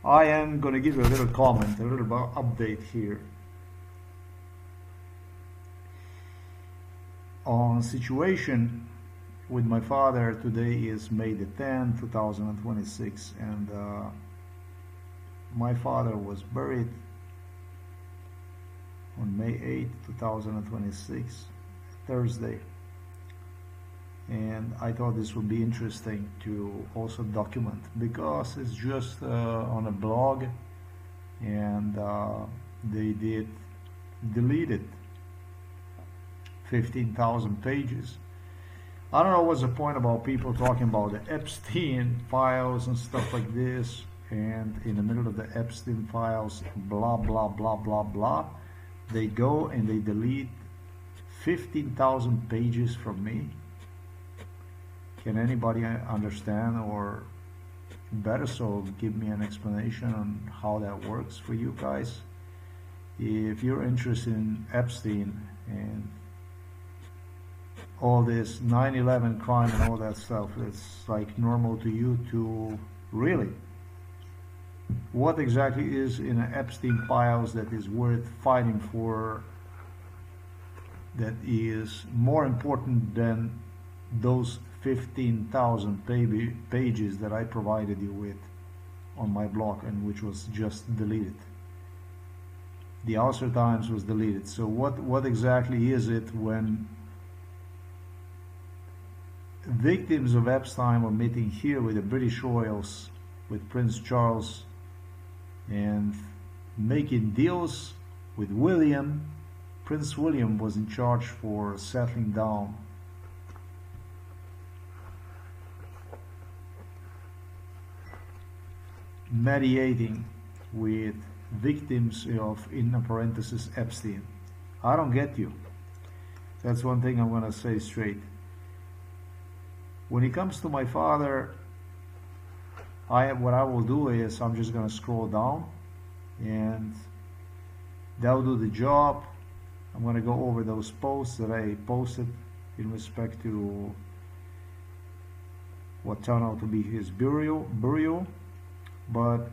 I am going to give you a little comment, a little update here on situation with my father. Today is May the 10th, 2026, and my father was buried on May 8th, 2026, Thursday. And I thought this would be interesting to also document, because it's just on a blog, and they did delete it, 15,000 pages. I don't know what's the point about people talking about the Epstein files and stuff like this, and in the middle of the Epstein files, blah blah blah blah blah, they go and they delete 15,000 pages from me. Can anybody understand, or better so give me an explanation on how that works for you guys? If you're interested in Epstein and all this 9/11 crime and all that stuff, it's like normal to you to really, what exactly is in an Epstein files that is worth fighting for, that is more important than those 15,000 pages that I provided you with on my blog, and which was just deleted. The Ulster Times was deleted. So what exactly is it when victims of Epstein were meeting here with the British royals, with Prince Charles, and making deals with William? Prince William was in charge for settling down mediating with victims of, in parentheses, Epstein. I don't get you. That's one thing I'm going to say straight. When it comes to my father, what I will do is I'm just going to scroll down, and that'll do the job. I'm going to go over those posts that I posted in respect to what turned out to be his burial. But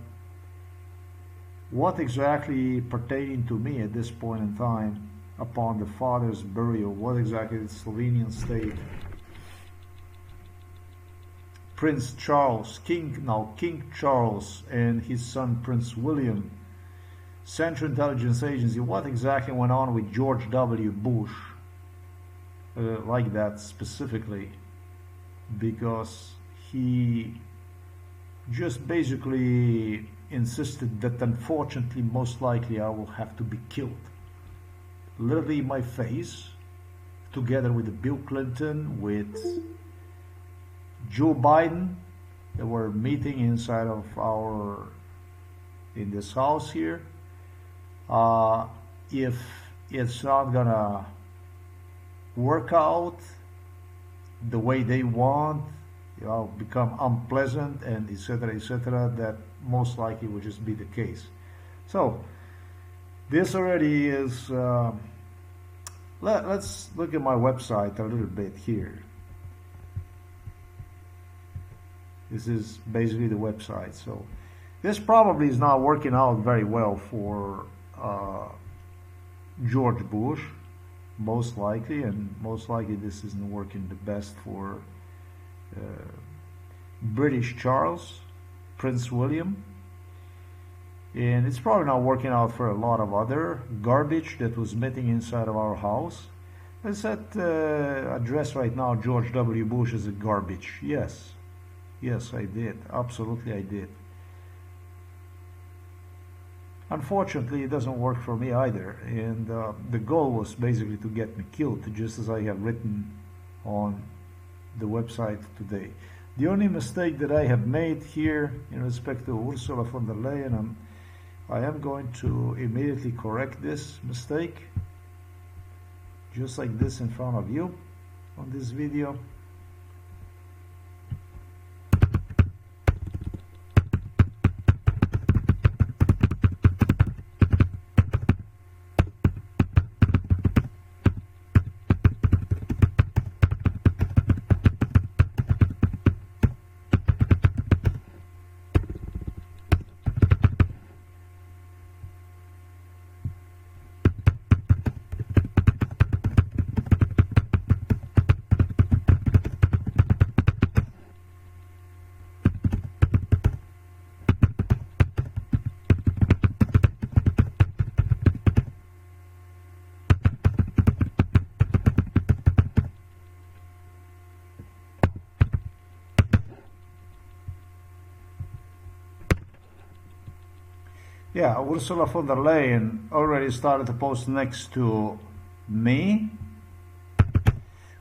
what exactly pertaining to me at this point in time upon the father's burial, what exactly the Slovenian state, Prince Charles, King Charles, and his son Prince William, Central Intelligence Agency, what exactly went on with George W. Bush, like that specifically, because he just basically insisted that unfortunately, most likely, I will have to be killed. Literally in my face, together with Bill Clinton, with Joe Biden. They were meeting inside of in this house here. If it's not gonna work out the way they want, become unpleasant, and etc., that most likely would just be the case. So this already is, let's look at my website a little bit here. This is basically the website. So this probably is not working out very well for George Bush, most likely, and most likely this isn't working the best for British Charles, Prince William, and it's probably not working out for a lot of other garbage that was meeting inside of our house. Let's address right now George W. Bush as a garbage. Yes, I did. Absolutely, I did. Unfortunately, it doesn't work for me either, and the goal was basically to get me killed, just as I have written on the website today. The only mistake that I have made here in respect to Ursula von der Leyen, I am going to immediately correct this mistake, just like this in front of you on this video. Yeah, Ursula von der Leyen already started to post next to me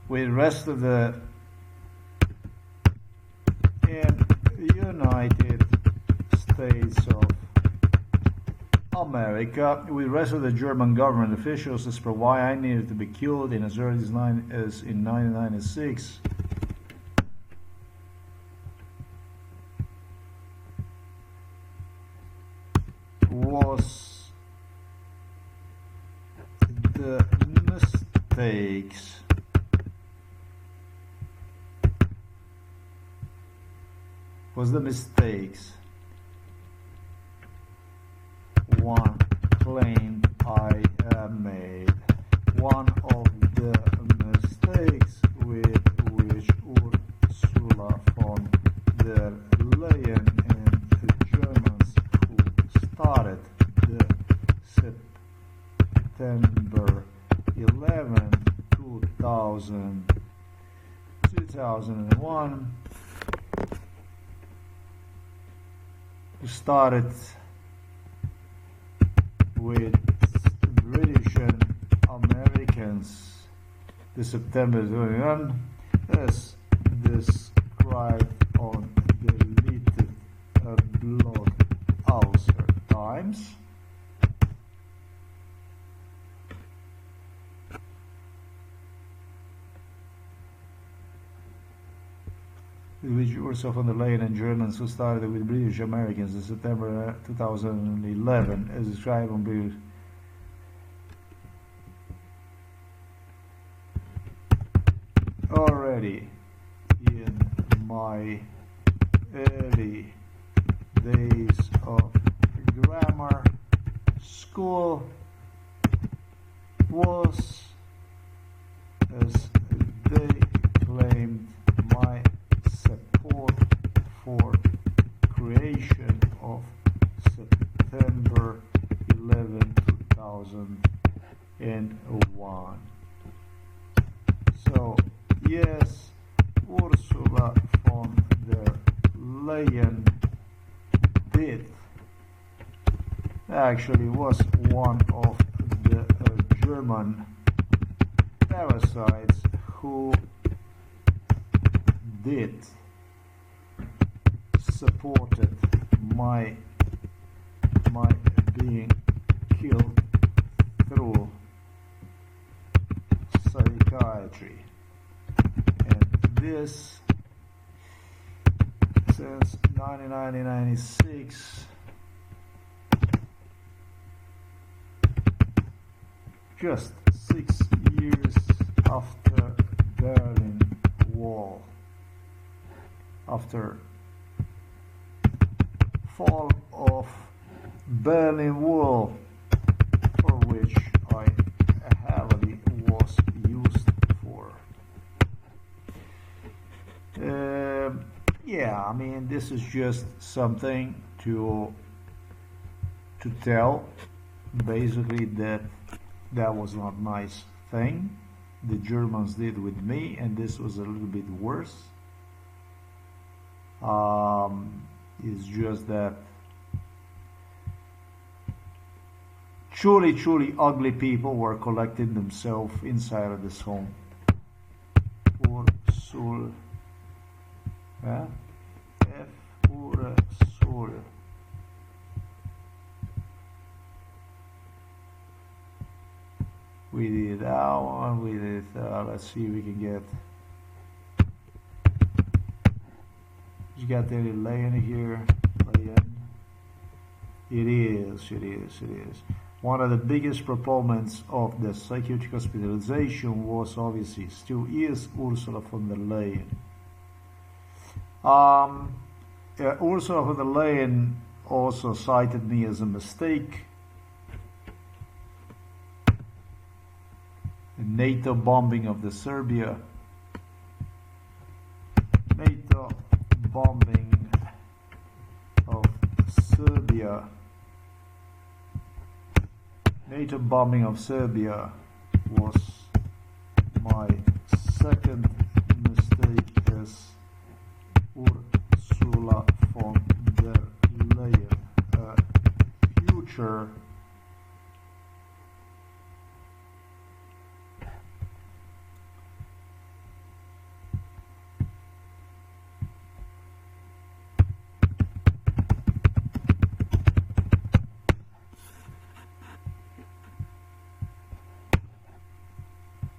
with the rest of the United States of America, with the rest of the German government officials, as per why I needed to be killed in as early as in 1996. Was the mistakes one claim I made. One of the mistakes with which Ursula von der Leyen and the Germans who started the September 11, 2001 started with British and Americans the September 21 as described on the deleted blog Ulster Times. Which Ursula von der Leyen and Germans who started with British Americans in September 2011, as described on British. Already in my early days of grammar school was, as they claimed, my support for creation of September 11, 2001. So, yes, Ursula von der Leyen actually was one of the German parasites who did supported my being killed through psychiatry, and this since 1996, just 6 years after Berlin Wall, after fall of Berlin Wall, for which I heavily was used for. Yeah, I mean, this is just something to tell, basically, that was not a nice thing the Germans did with me, and this was a little bit worse. It's just that truly ugly people were collecting themselves inside of this home. Ursula, Ursula. We did that one, we did, let's see if we can get, you got any Leyen here, Leyen, it is. One of the biggest proponents of the psychiatric hospitalization was obviously, still is, Ursula von der Leyen. Ursula von der Leyen also cited me as a mistake. NATO bombing of the Serbia. NATO bombing of Serbia. NATO bombing of Serbia was my second mistake as Ursula von der Leyen. A huge picture.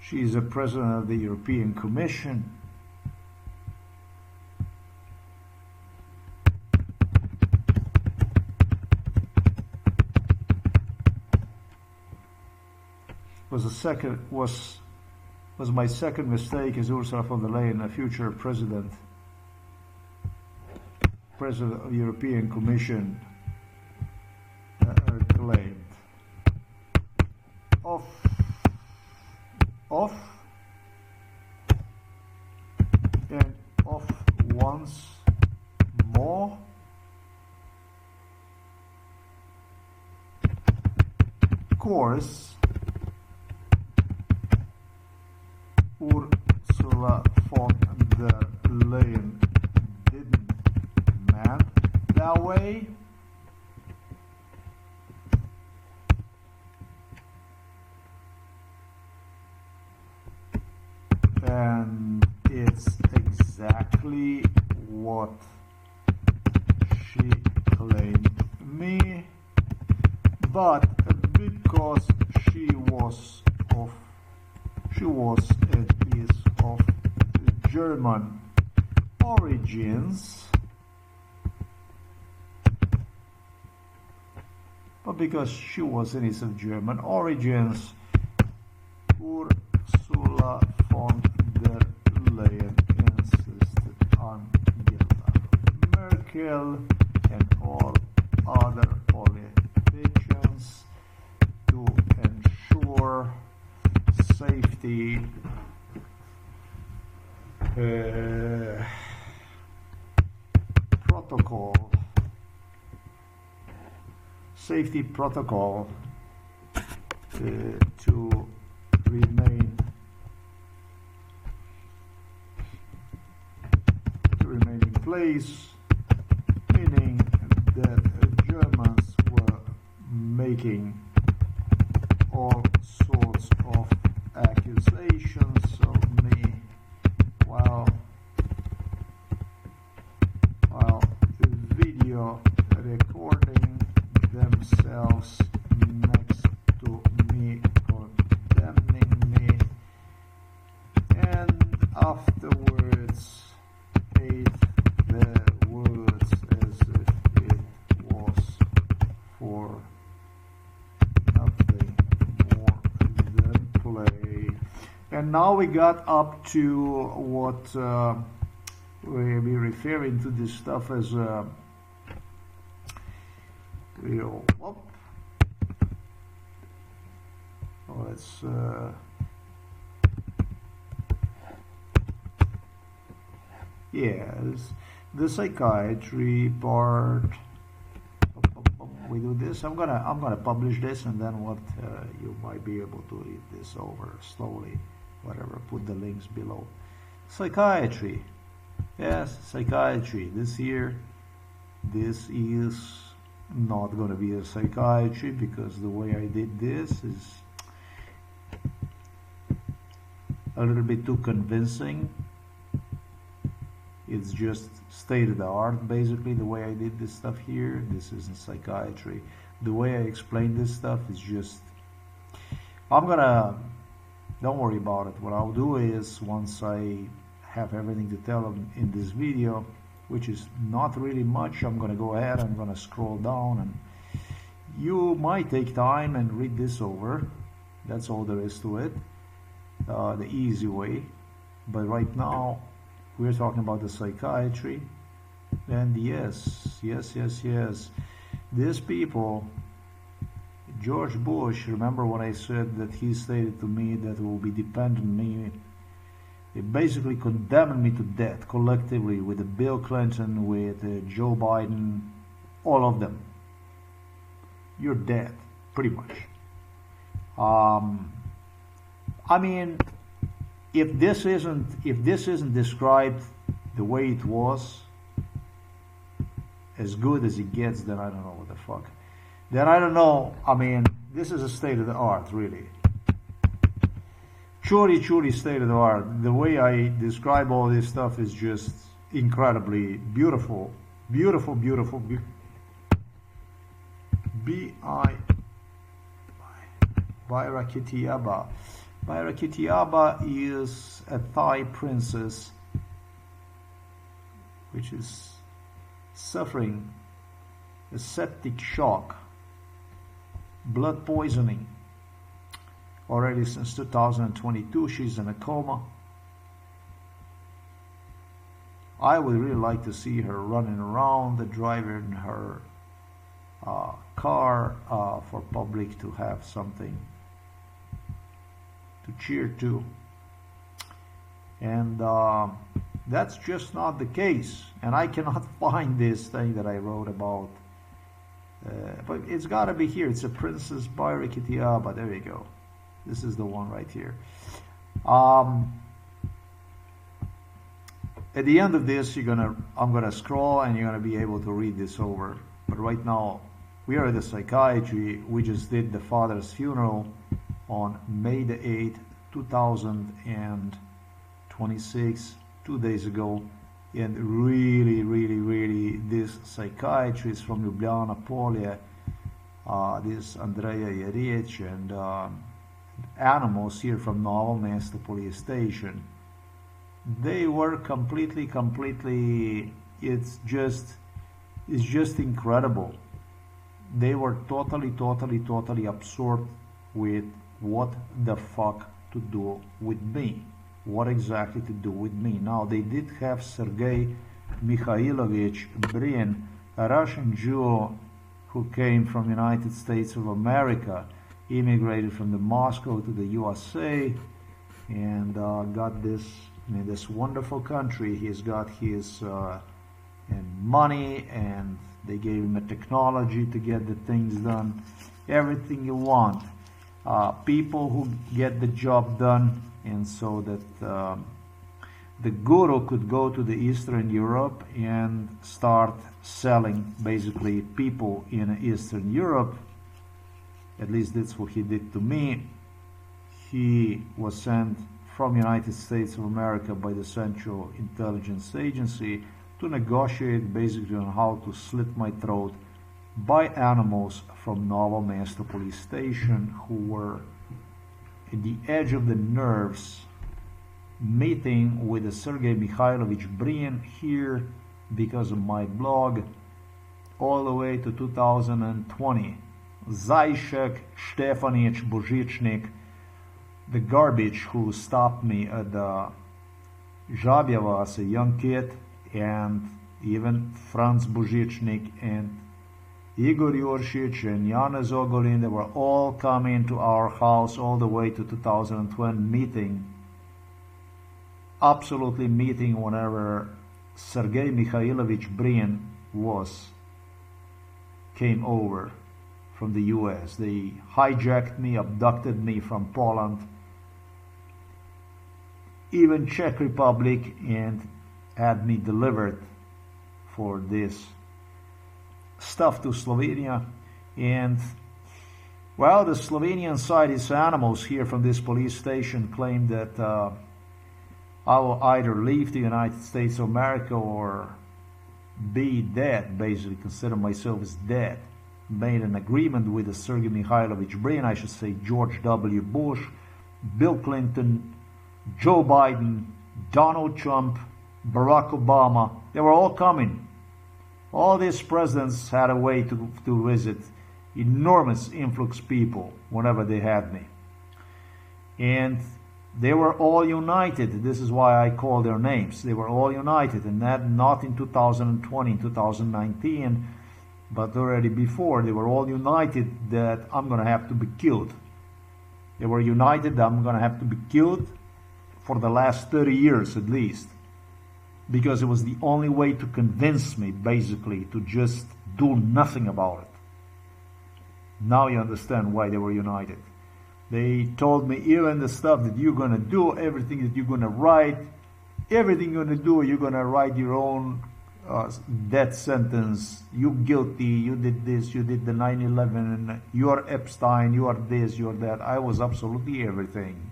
She is the president of the European Commission. Was my second mistake as Ursula von der Leyen, a future president of the European Commission, claimed. Off and off once more. Of course, Ursula von der Leyen didn't mean that way. And it's exactly what she claimed me, but because she was and is of German origins, but because she was and is of German origins, Ursula von der Leyen insisted on Angela Merkel and all other politicians to ensure safety protocol to remain in place, meaning that Germans were making all sorts of accusations of me while video recording themselves next to me, condemning me, and afterwards ate their words as if it was for nothing more than play. And now we got up to what we're referring to this stuff as let's the psychiatry part. We do this. I'm gonna publish this, and then what you might be able to read this over slowly. Whatever. Put the links below. Psychiatry. Yes, psychiatry. This is not going to be a psychiatry, because the way I did this is a little bit too convincing. It's just state of the art, basically, the way I did this stuff here. This isn't psychiatry. The way I explain this stuff is just, don't worry about it. What I'll do is, once I have everything to tell them in this video, which is not really much, I'm going to go ahead, I'm going to scroll down, and you might take time and read this over. That's all there is to it, the easy way. But right now we're talking about the psychiatry, and yes, these people, George Bush, remember when I said that he stated to me that it will be dependent on me. They basically condemned me to death collectively, with Bill Clinton, with Joe Biden, all of them. You're dead, pretty much. I mean, if this isn't described the way it was, as good as it gets, then I don't know what the fuck. then I don't know. I mean, this is a state of the art, really. Truly state of the art. The way I describe all this stuff is just incredibly beautiful. Beautiful. Bairakitiaba. Bairakitiaba is a Thai princess which is suffering a septic shock, blood poisoning. Already since 2022, she's in a coma. I would really like to see her running around, driving her car for public to have something to cheer to. And that's just not the case. And I cannot find this thing that I wrote about. But it's got to be here. It's a Princess Bairakitiaba. There you go. This is the one right here. At the end of this, I'm gonna scroll and you're gonna be able to read this over. But right now, we are at the psychiatry. We just did the father's funeral on May the 8th, 2026, 2 days ago. And really, this psychiatrist from Ljubljana Polje, this Andreja Jeric, and animals here from Novo Mesto police station, they were completely, it's just incredible. They were totally absorbed with what the fuck to do with me. What exactly to do with me. Now, they did have Sergei Mikhailovich Brin, a Russian Jew who came from United States of America, immigrated from the Moscow to the USA, and got this in this wonderful country. He's got his money, and they gave him a technology to get the things done. Everything you want. People who get the job done, and so that the guru could go to the Eastern Europe and start selling basically people in Eastern Europe. At least that's what he did to me. He was sent from United States of America by the Central Intelligence Agency to negotiate basically on how to slit my throat by animals from Novo Mesto police station who were at the edge of the nerves, meeting with the Sergei Mikhailovich Brin here because of my blog all the way to 2020. Zajšek, Štefanič, Božičnik, the garbage who stopped me at the Žabjeva as a young kid, and even Franz Božičnik and Igor Juršić and Janez Ogolin, they were all coming to our house all the way to 2020, meeting, absolutely meeting whenever Sergei Mikhailovich Brin came over from the US. They hijacked me, abducted me from Poland, even Czech Republic, and had me delivered for this stuff to Slovenia. And well, the Slovenian side, its animals here from this police station claim that I will either leave the United States of America or be dead, basically consider myself as dead. Made an agreement with the Sergei Mikhailovich Brin, I should say George W. Bush, Bill Clinton, Joe Biden, Donald Trump, Barack Obama. They were all coming. All these presidents had a way to visit enormous influx people whenever they had me. And they were all united. This is why I call their names. They were all united, and that not in 2020, 2019, but already before. They were all united that I'm going to have to be killed. They were united that I'm going to have to be killed for the last 30 years at least. Because it was the only way to convince me, basically, to just do nothing about it. Now you understand why they were united. They told me, even the stuff that you're going to do, everything that you're going to write, everything you're going to do, you're going to write your own death sentence, you guilty, you did this, you did the 9/11, you are Epstein, you are this, you are that. I was absolutely everything.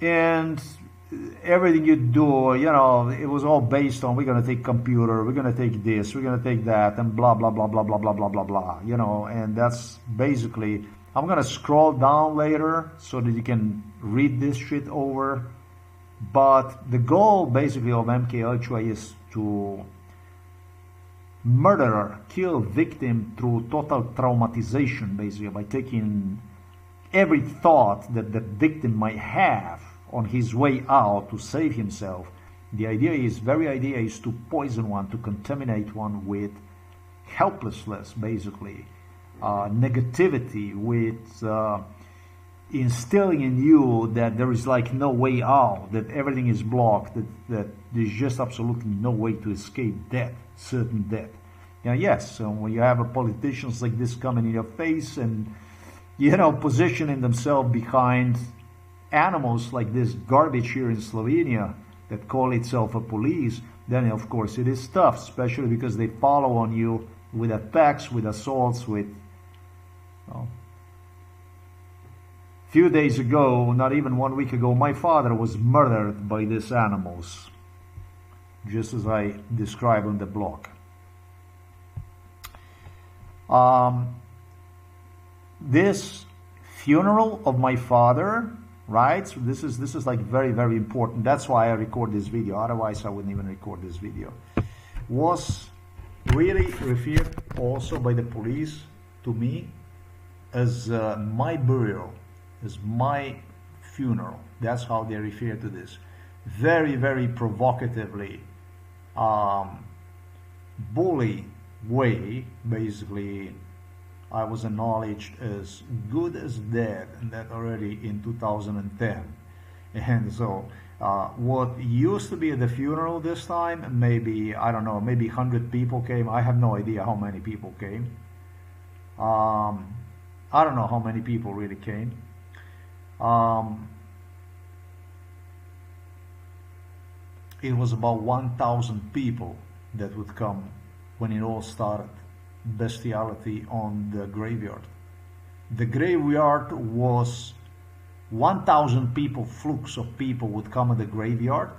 And everything you do, you know, it was all based on, we're going to take computer, we're going to take this, we're going to take that, and blah, blah, blah, blah, blah, blah, blah, blah, blah, you know, and that's basically, I'm going to scroll down later so that you can read this shit over. But the goal basically of MK Ultra is to murder, kill victim through total traumatization, basically, by taking every thought that the victim might have on his way out to save himself. The very idea is to poison one, to contaminate one with helplessness, basically, negativity, with instilling in you that there is like no way out, that everything is blocked, that there's just absolutely no way to escape death, certain death. Now, yes, so when you have politicians like this coming in your face and, you know, positioning themselves behind animals like this garbage here in Slovenia that call itself a police, then of course it is tough, especially because they follow on you with attacks, with assaults, with, well, few days ago, not even 1 week ago, my father was murdered by these animals, just as I described on the blog. This funeral of my father, right? So this is like very, very important. That's why I record this video. Otherwise, I wouldn't even record this video. Was really referred also by the police to me as my burial, as my funeral. That's how they refer to this. Very, very provocatively, bully way, basically. I was acknowledged as good as dead, and that already in 2010. And so what used to be at the funeral this time, maybe, I don't know, maybe 100 people came. I have no idea how many people came. I don't know how many people really came. It was about 1,000 people that would come when it all started. Bestiality on the graveyard. The graveyard was 1,000 people, flukes of people would come at the graveyard.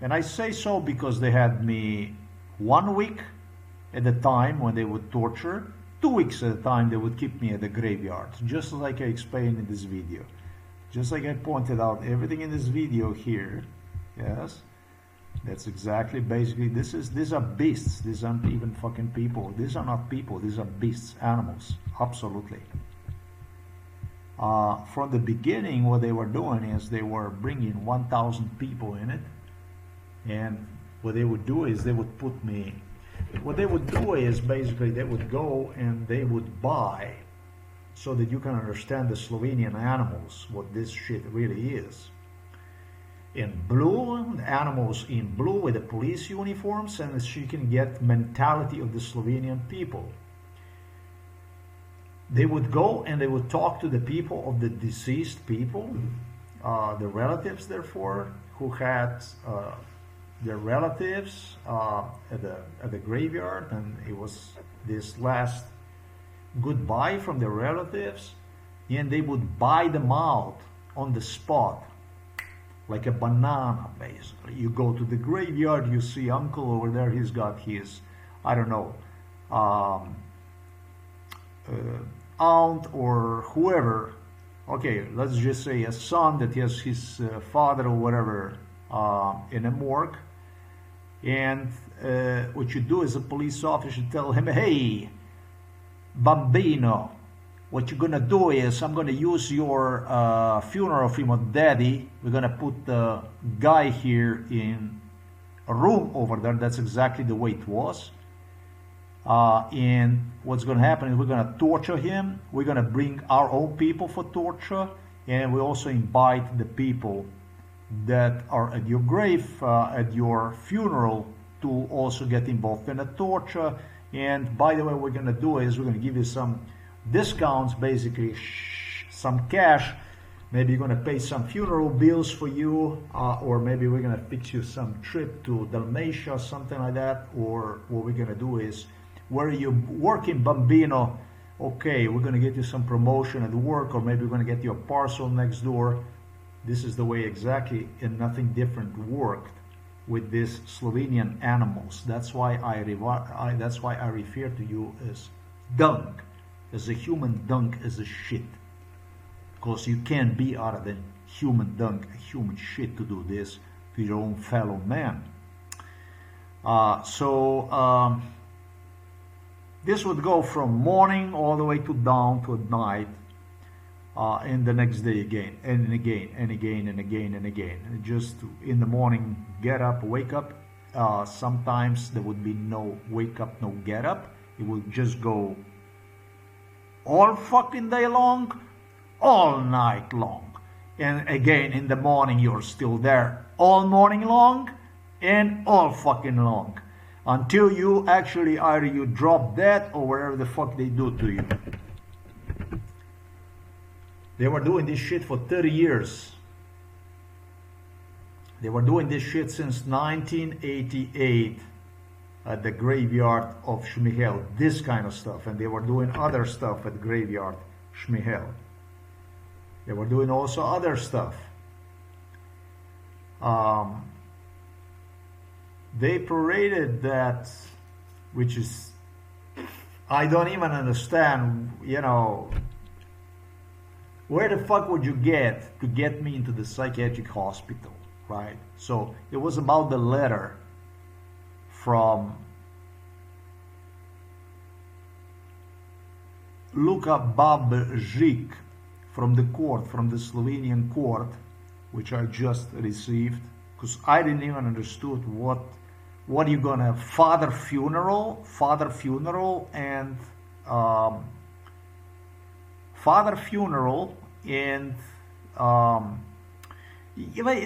And I say so because they had me 1 week at a time when they would torture, 2 weeks at a time they would keep me at the graveyard, just like I explained in this video. Just like I pointed out, everything in this video here, yes, that's exactly, basically, these are beasts. These aren't even fucking people. These are not people. These are beasts, animals, absolutely. From the beginning, what they were doing is they were bringing 1,000 people in it. And what they would do is they would put me, what they would do is basically they would go and they would buy, so that you can understand the Slovenian animals, what this shit really is. In blue, animals in blue with the police uniforms, and she can get mentality of the Slovenian people. They would go and they would talk to the people of the deceased people, the relatives, therefore, who had their relatives at the graveyard, and it was this last goodbye from the relatives, and they would buy them out on the spot. Like a banana, basically. You go to the graveyard, you see uncle over there, he's got his, I don't know, aunt or whoever. Okay, let's just say a son that has his father or whatever in a morgue. And what you do as a police officer, you tell him, hey, bambino, what you're gonna do is, I'm gonna use your funeral for your daddy. We're gonna put the guy here in a room over there. That's exactly the way it was. And what's gonna happen is we're gonna torture him. We're gonna bring our own people for torture, and we also invite the people that are at your grave, at your funeral, to also get involved in the torture. And by the way, what we're gonna do is we're gonna give you some discounts, basically some cash, Maybe you're going to pay some funeral bills for you, or maybe we're going to fix you some trip to Dalmatia, something like that. Or what we're going to do is, where you working, Bambino? Okay, we're going to get you some promotion at work, or maybe we're going to get you a parcel next door. This is the way exactly, and nothing different worked with these Slovenian animals. That's why I refer to you as dung, as a human dung, as a shit. Because you can't be other than human dung, human shit, to do this to your own fellow man. This would go from morning all the way to down to night, and the next day again, and again, and again, and again, and again. And just in the morning, get up, wake up. Sometimes there would be no wake up, no get up. It will just go all fucking day long, all night long. And again, in the morning, you're still there all morning long and all fucking long. Until you actually, either you drop dead or whatever the fuck they do to you. They were doing this shit for 30 years. They were doing this shit since 1988 at the graveyard of Šmihel. This kind of stuff. And they were doing other stuff at the graveyard Šmihel. They were doing also other stuff. They paraded that, which is, I don't even understand, you know, where the fuck would you get to get me into the psychiatric hospital, right? So it was about the letter from Luka Babžik, from the court, from the Slovenian court, which I just received, because I didn't even understood what are you gonna, father funeral and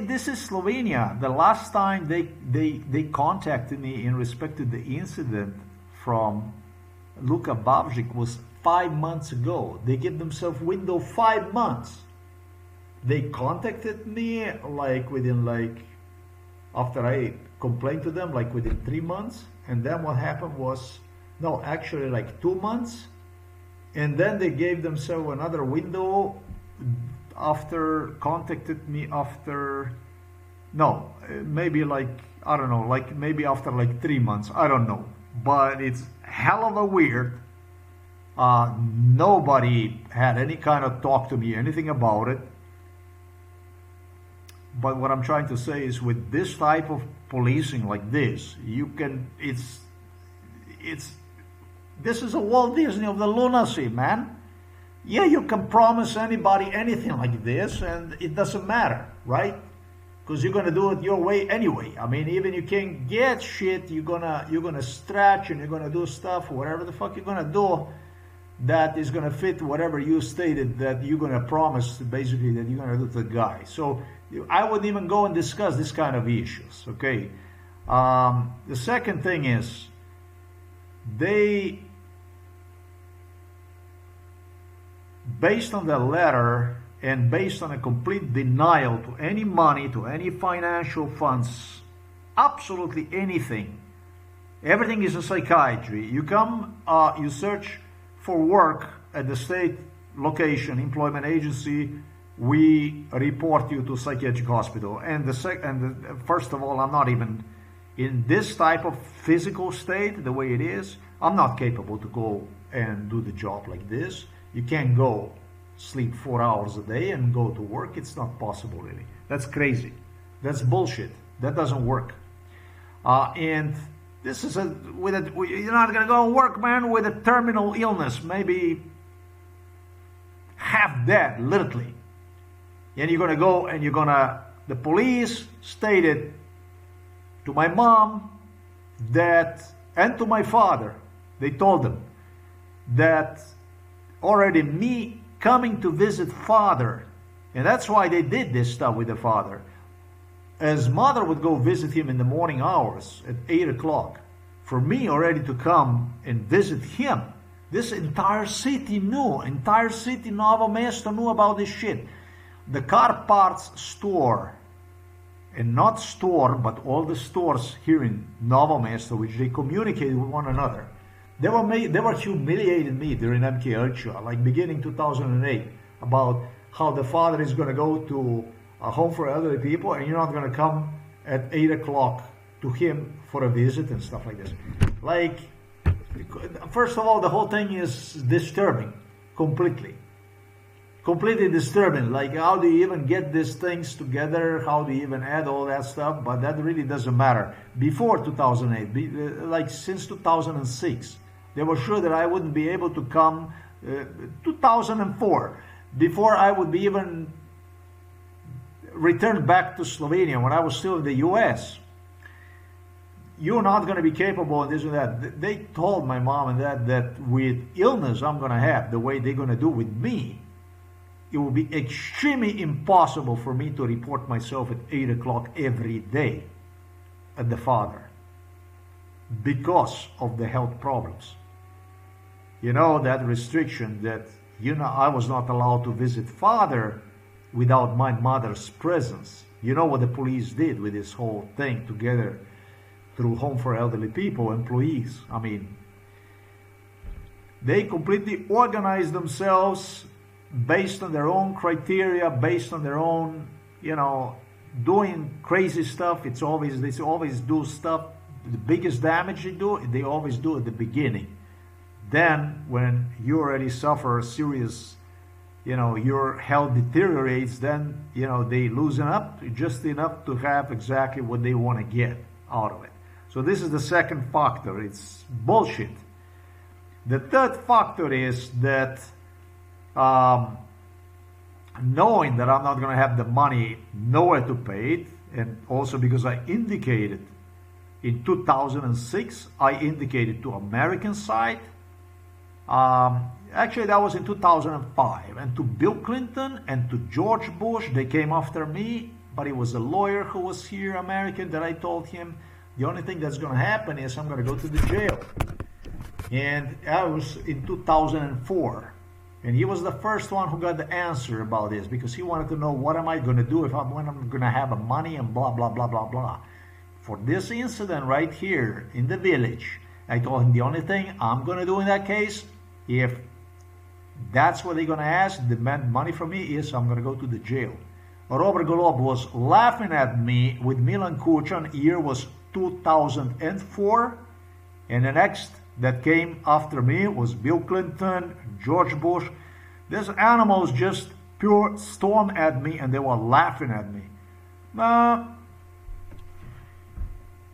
this is Slovenia. The last time they contacted me in respect to the incident from Luka Babžik was 5 months ago. They give themselves window 5 months. They contacted me like within, like, after I complained to them, like within 3 months. And then what happened was, no, actually like 2 months. And then they gave themselves another window after contacted me after, no, maybe like, I don't know, like maybe after like 3 months. I don't know. But it's hell of a weird. Nobody had any kind of talk to me, anything about it. But what I'm trying to say is, with this type of policing like this, you can, this is a Walt Disney of the lunacy, man. Yeah, you can promise anybody anything like this and it doesn't matter, right? Because you're gonna do it your way anyway. I mean, even you can't get shit, you're gonna stretch and you're gonna do stuff, whatever the fuck you're gonna do, that is gonna fit whatever you stated that you're gonna promise, basically, that you're gonna do to the guy. So I wouldn't even go and discuss this kind of issues, okay? The second thing is, they, based on the letter and based on a complete denial to any money, to any financial funds, absolutely anything, everything is a psychiatry. You come, you search for work at the state location, employment agency, we report you to psychiatric hospital. And first of all, I'm not even in this type of physical state, the way it is. I'm not capable to go and do the job like this. You can't go sleep 4 hours a day and go to work. It's not possible, really. That's crazy. That's bullshit. That doesn't work. And this is you're not gonna go work, man, with a terminal illness, maybe half dead, literally. And you're gonna go and the police stated to my mom that, and to my father, they told them that already me coming to visit father, and that's why they did this stuff with the father, as mother would go visit him in the morning hours at 8 o'clock. For me already to come and visit him, this entire city knew, entire city, Novo Mesto knew about this shit. The car parts store, and not store, but all the stores here in Novo Mesto, which they communicate with one another. They were humiliating me during MK Ultra, like beginning 2008, about how the father is going to go to a home for elderly people and you're not going to come at 8 o'clock to him for a visit and stuff like this. Like, first of all, the whole thing is disturbing, completely disturbing. Like, how do you even get these things together? How do you even add all that stuff? But that really doesn't matter. Before 2008, like since 2006, they were sure that I wouldn't be able to come. 2004, before I would be even returned back to Slovenia when I was still in the US. You're not going to be capable of this and that. They told my mom and dad that with illness I'm going to have, the way they're going to do with me, it will be extremely impossible for me to report myself at 8 o'clock every day at the father because of the health problems. You know, that restriction that, you know, I was not allowed to visit father without my mother's presence. You know what the police did with this whole thing together through Home for Elderly People, employees. I mean, they completely organized themselves based on their own criteria, based on their own, you know, doing crazy stuff. They always do stuff. The biggest damage they always do at the beginning. Then when you already suffer serious, you know, your health deteriorates, then, you know, they loosen up just enough to have exactly what they want to get out of it. So this is the second factor. It's bullshit. The third factor is that knowing that I'm not going to have the money nowhere to pay it, and also because I indicated in 2006, I indicated to American side. Actually, that was in 2005. And to Bill Clinton and to George Bush, they came after me, but it was a lawyer who was here, American, that I told him, the only thing that's going to happen is I'm going to go to the jail. And that was in 2004. And he was the first one who got the answer about this, because he wanted to know, what am I going to do when I'm going to have the money and blah, blah, blah, blah, blah. For this incident right here in the village, I told him the only thing I'm going to do in that case, if that's what they're going to ask, demand money from me, is I'm going to go to the jail. Robert Golob was laughing at me with Milan Kučan. Year was 2004. And the next that came after me was Bill Clinton, George Bush. These animals just pure stormed at me and they were laughing at me. I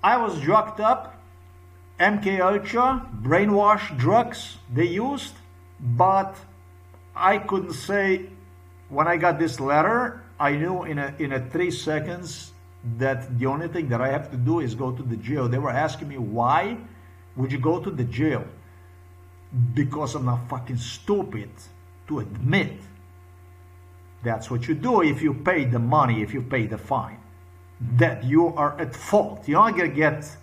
was drugged up. MK Ultra, brainwash drugs they used, but I couldn't say, when I got this letter, I knew in a 3 seconds that the only thing that I have to do is go to the jail. They were asking me, why would you go to the jail? Because I'm not fucking stupid to admit that's what you do if you pay the money, if you pay the fine, that you are at fault. You're not going to get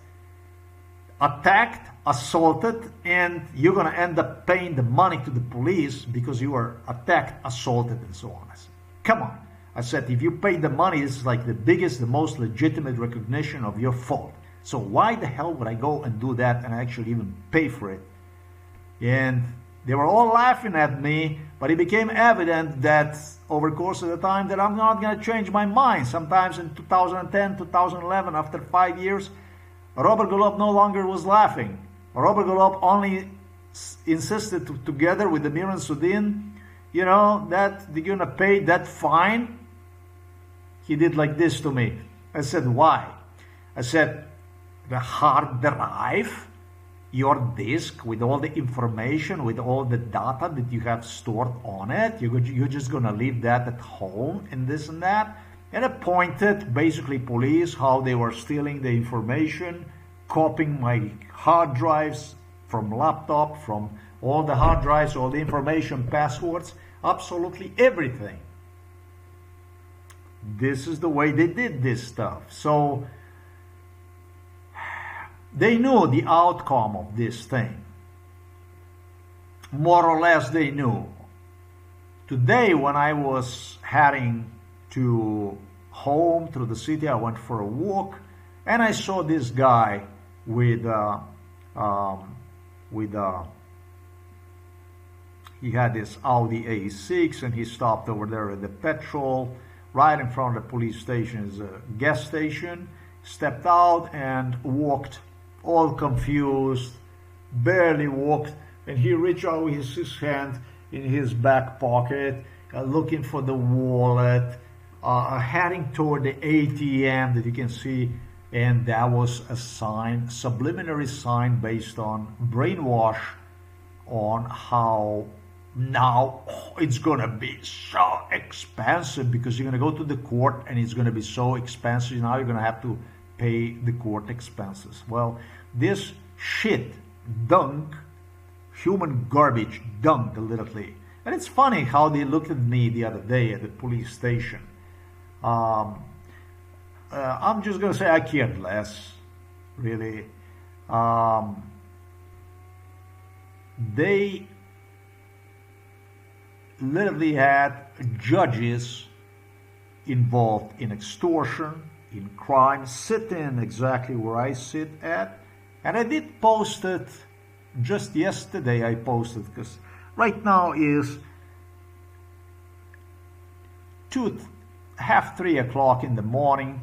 attacked, assaulted, and you're going to end up paying the money to the police because you were attacked, assaulted, and so on. I said, come on. I said, if you pay the money, this is like the biggest, the most legitimate recognition of your fault. So why the hell would I go and do that and actually even pay for it? And they were all laughing at me, but it became evident that over the course of the time that I'm not going to change my mind. Sometimes in 2010, 2011, after 5 years, Robert Golob no longer was laughing. Robert Golob only insisted together with Amir and Sudin, you know, that they're going to pay that fine. He did like this to me. I said, why? I said, the hard drive, your disk with all the information, with all the data that you have stored on it, you're just going to leave that at home and this and that. And it pointed, basically police, how they were stealing the information, copying my hard drives from laptop, from all the hard drives, all the information, passwords, absolutely everything. This is the way they did this stuff. So they knew the outcome of this thing. More or less they knew. Today, when I was having to home through the city. I went for a walk, and I saw this guy with he had this Audi A6, and he stopped over there at the petrol right in front of the police station, is a gas station. Stepped out and walked, all confused, barely walked, and he reached out with his hand in his back pocket, looking for the wallet, heading toward the ATM that you can see, and that was a sign, subliminary sign based on brainwash, on how now it's gonna be so expensive because you're gonna go to the court and it's gonna be so expensive. Now you're gonna have to pay the court expenses. Well, this shit dunk, human garbage dunked literally. And it's funny how they looked at me the other day at the police station. I'm just gonna say I cared less, really. They literally had judges involved in extortion, in crime, sitting exactly where I sit at. And I did post it just yesterday. I posted, because right now is 3 o'clock in the morning.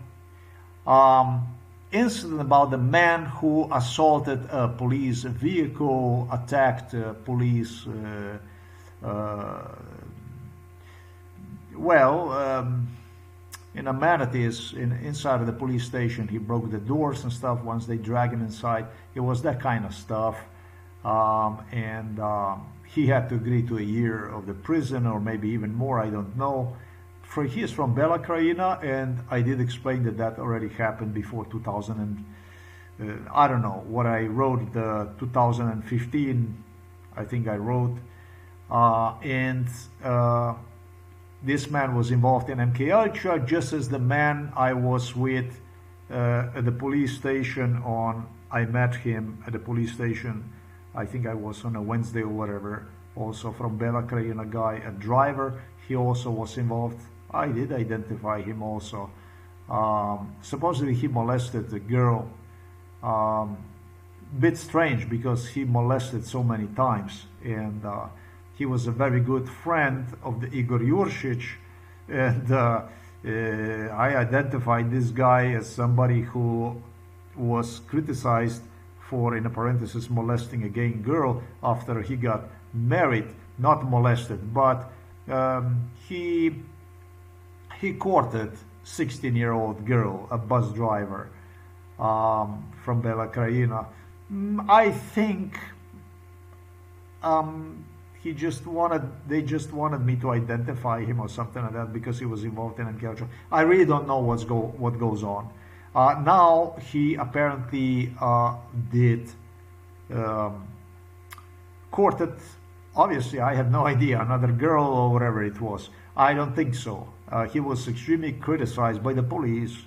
Incident about the man who assaulted a police vehicle, attacked police in Illuminatis, inside of the police station. He broke the doors and stuff once they dragged him inside. It was that kind of stuff. And he had to agree to a year of the prison, or maybe even more, I don't know. He is from Bela Krajina, and I did explain that that already happened before 2000 and I don't know what I wrote, the 2015 I think I wrote, and this man was involved in MK Ultra, just as the man I was with at the police station I met him at the police station, I think I was on a Wednesday or whatever, also from Bela Krajina guy, a driver. He also was involved. I did identify him also. Supposedly he molested the girl. Bit strange because he molested so many times, and he was a very good friend of the Igor Juršić, and I identified this guy as somebody who was criticized for, in a parenthesis, molesting a gay girl after he got married, not molested, but he courted 16-year-old girl, a bus driver from Bela Krajina. I think they just wanted me to identify him or something like that because he was involved in MK. I really don't know what goes on. Now he apparently did courted, obviously I have no idea, another girl or whatever it was. I don't think so. He was extremely criticized by the police.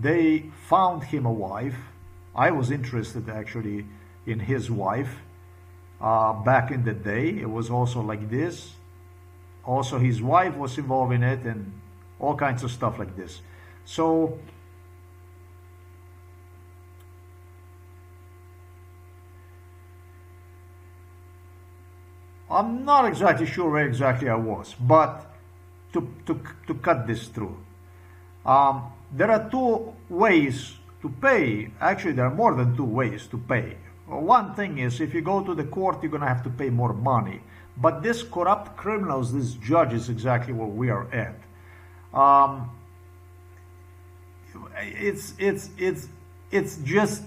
They found him a wife. I was interested actually in his wife. Back in the day, it was also like this. Also, his wife was involved in it and all kinds of stuff like this. So, I'm not exactly sure where exactly I was, but to cut this through, there are two ways to pay. Actually, there are more than two ways to pay. One thing is, if you go to the court, you're going to have to pay more money. But this corrupt criminals, this judge, is exactly where we are at. It's just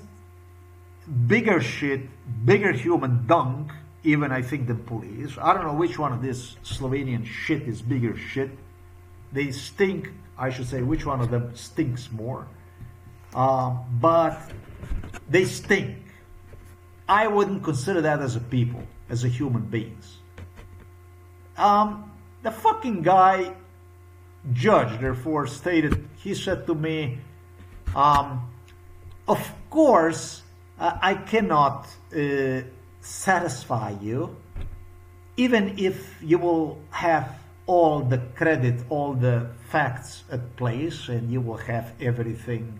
bigger shit, bigger human dunk, even I think, than police. I don't know which one of this Slovenian shit is bigger shit. They stink. I should say which one of them stinks more. But they stink. I wouldn't consider that as a people, as a human beings. The fucking guy, judge, therefore stated, he said to me, of course, I cannot satisfy you, even if you will have all the credit, all the facts at place, and you will have everything,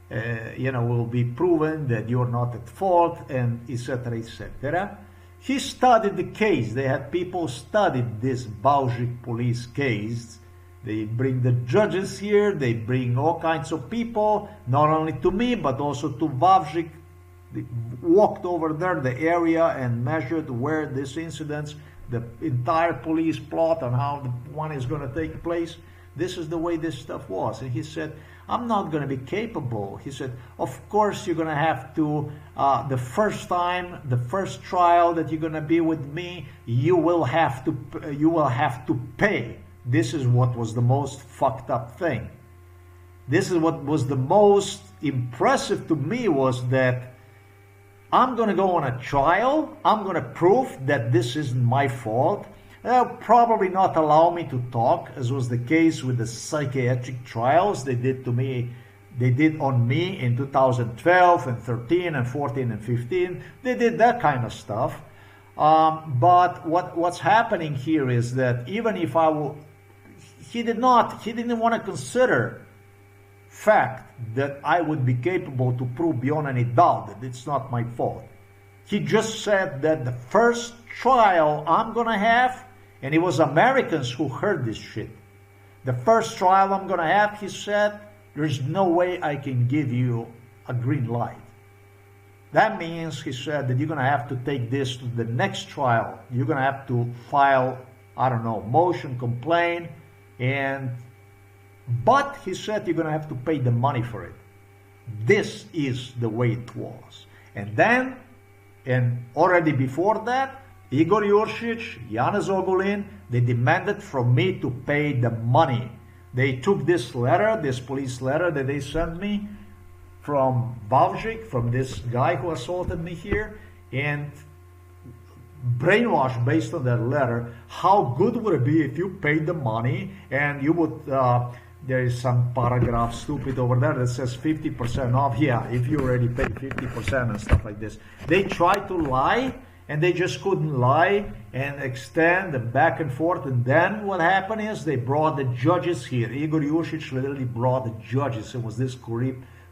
will be proven that you're not at fault, and etc., etc. He studied the case. They had people studied this Baužik police case. They bring the judges here, they bring all kinds of people, not only to me, but also to Baužik. They walked over there, the area, and measured where this incidents, the entire police plot on how the one is going to take place. This is the way this stuff was. And he said, I'm not going to be capable. He said, of course you're going to have to, the first trial that you're going to be with me, you will have to pay. This is what was the most fucked up thing. This is what was the most impressive to me, was that I'm going to go on a trial. I'm going to prove that this isn't my fault. They'll probably not allow me to talk, as was the case with the psychiatric trials they did to me. They did on me in 2012 and 13 and 14 and 15. They did that kind of stuff. But what's happening here is that even if he didn't want to consider fact that I would be capable to prove beyond any doubt that it's not my fault. He just said that the first trial I'm gonna have, and it was Americans who heard this shit. The first trial I'm gonna have, he said, there's no way I can give you a green light. That means, he said, that you're gonna have to take this to the next trial. You're gonna have to file, motion, complaint, but he said you're gonna have to pay the money for it. This is the way it was. And already before that, Igor Juršić, Janez Ogulin, they demanded from me to pay the money. They took this letter, this police letter that they sent me from Baužik, from this guy who assaulted me here, and brainwash based on that letter. How good would it be if you paid the money and you would, there is some paragraph stupid over there that says 50% off. Yeah, if you already paid 50% and stuff like this. They tried to lie, and they just couldn't lie and extend and back and forth. And then what happened is they brought the judges here. Igor Juršić literally brought the judges. It was this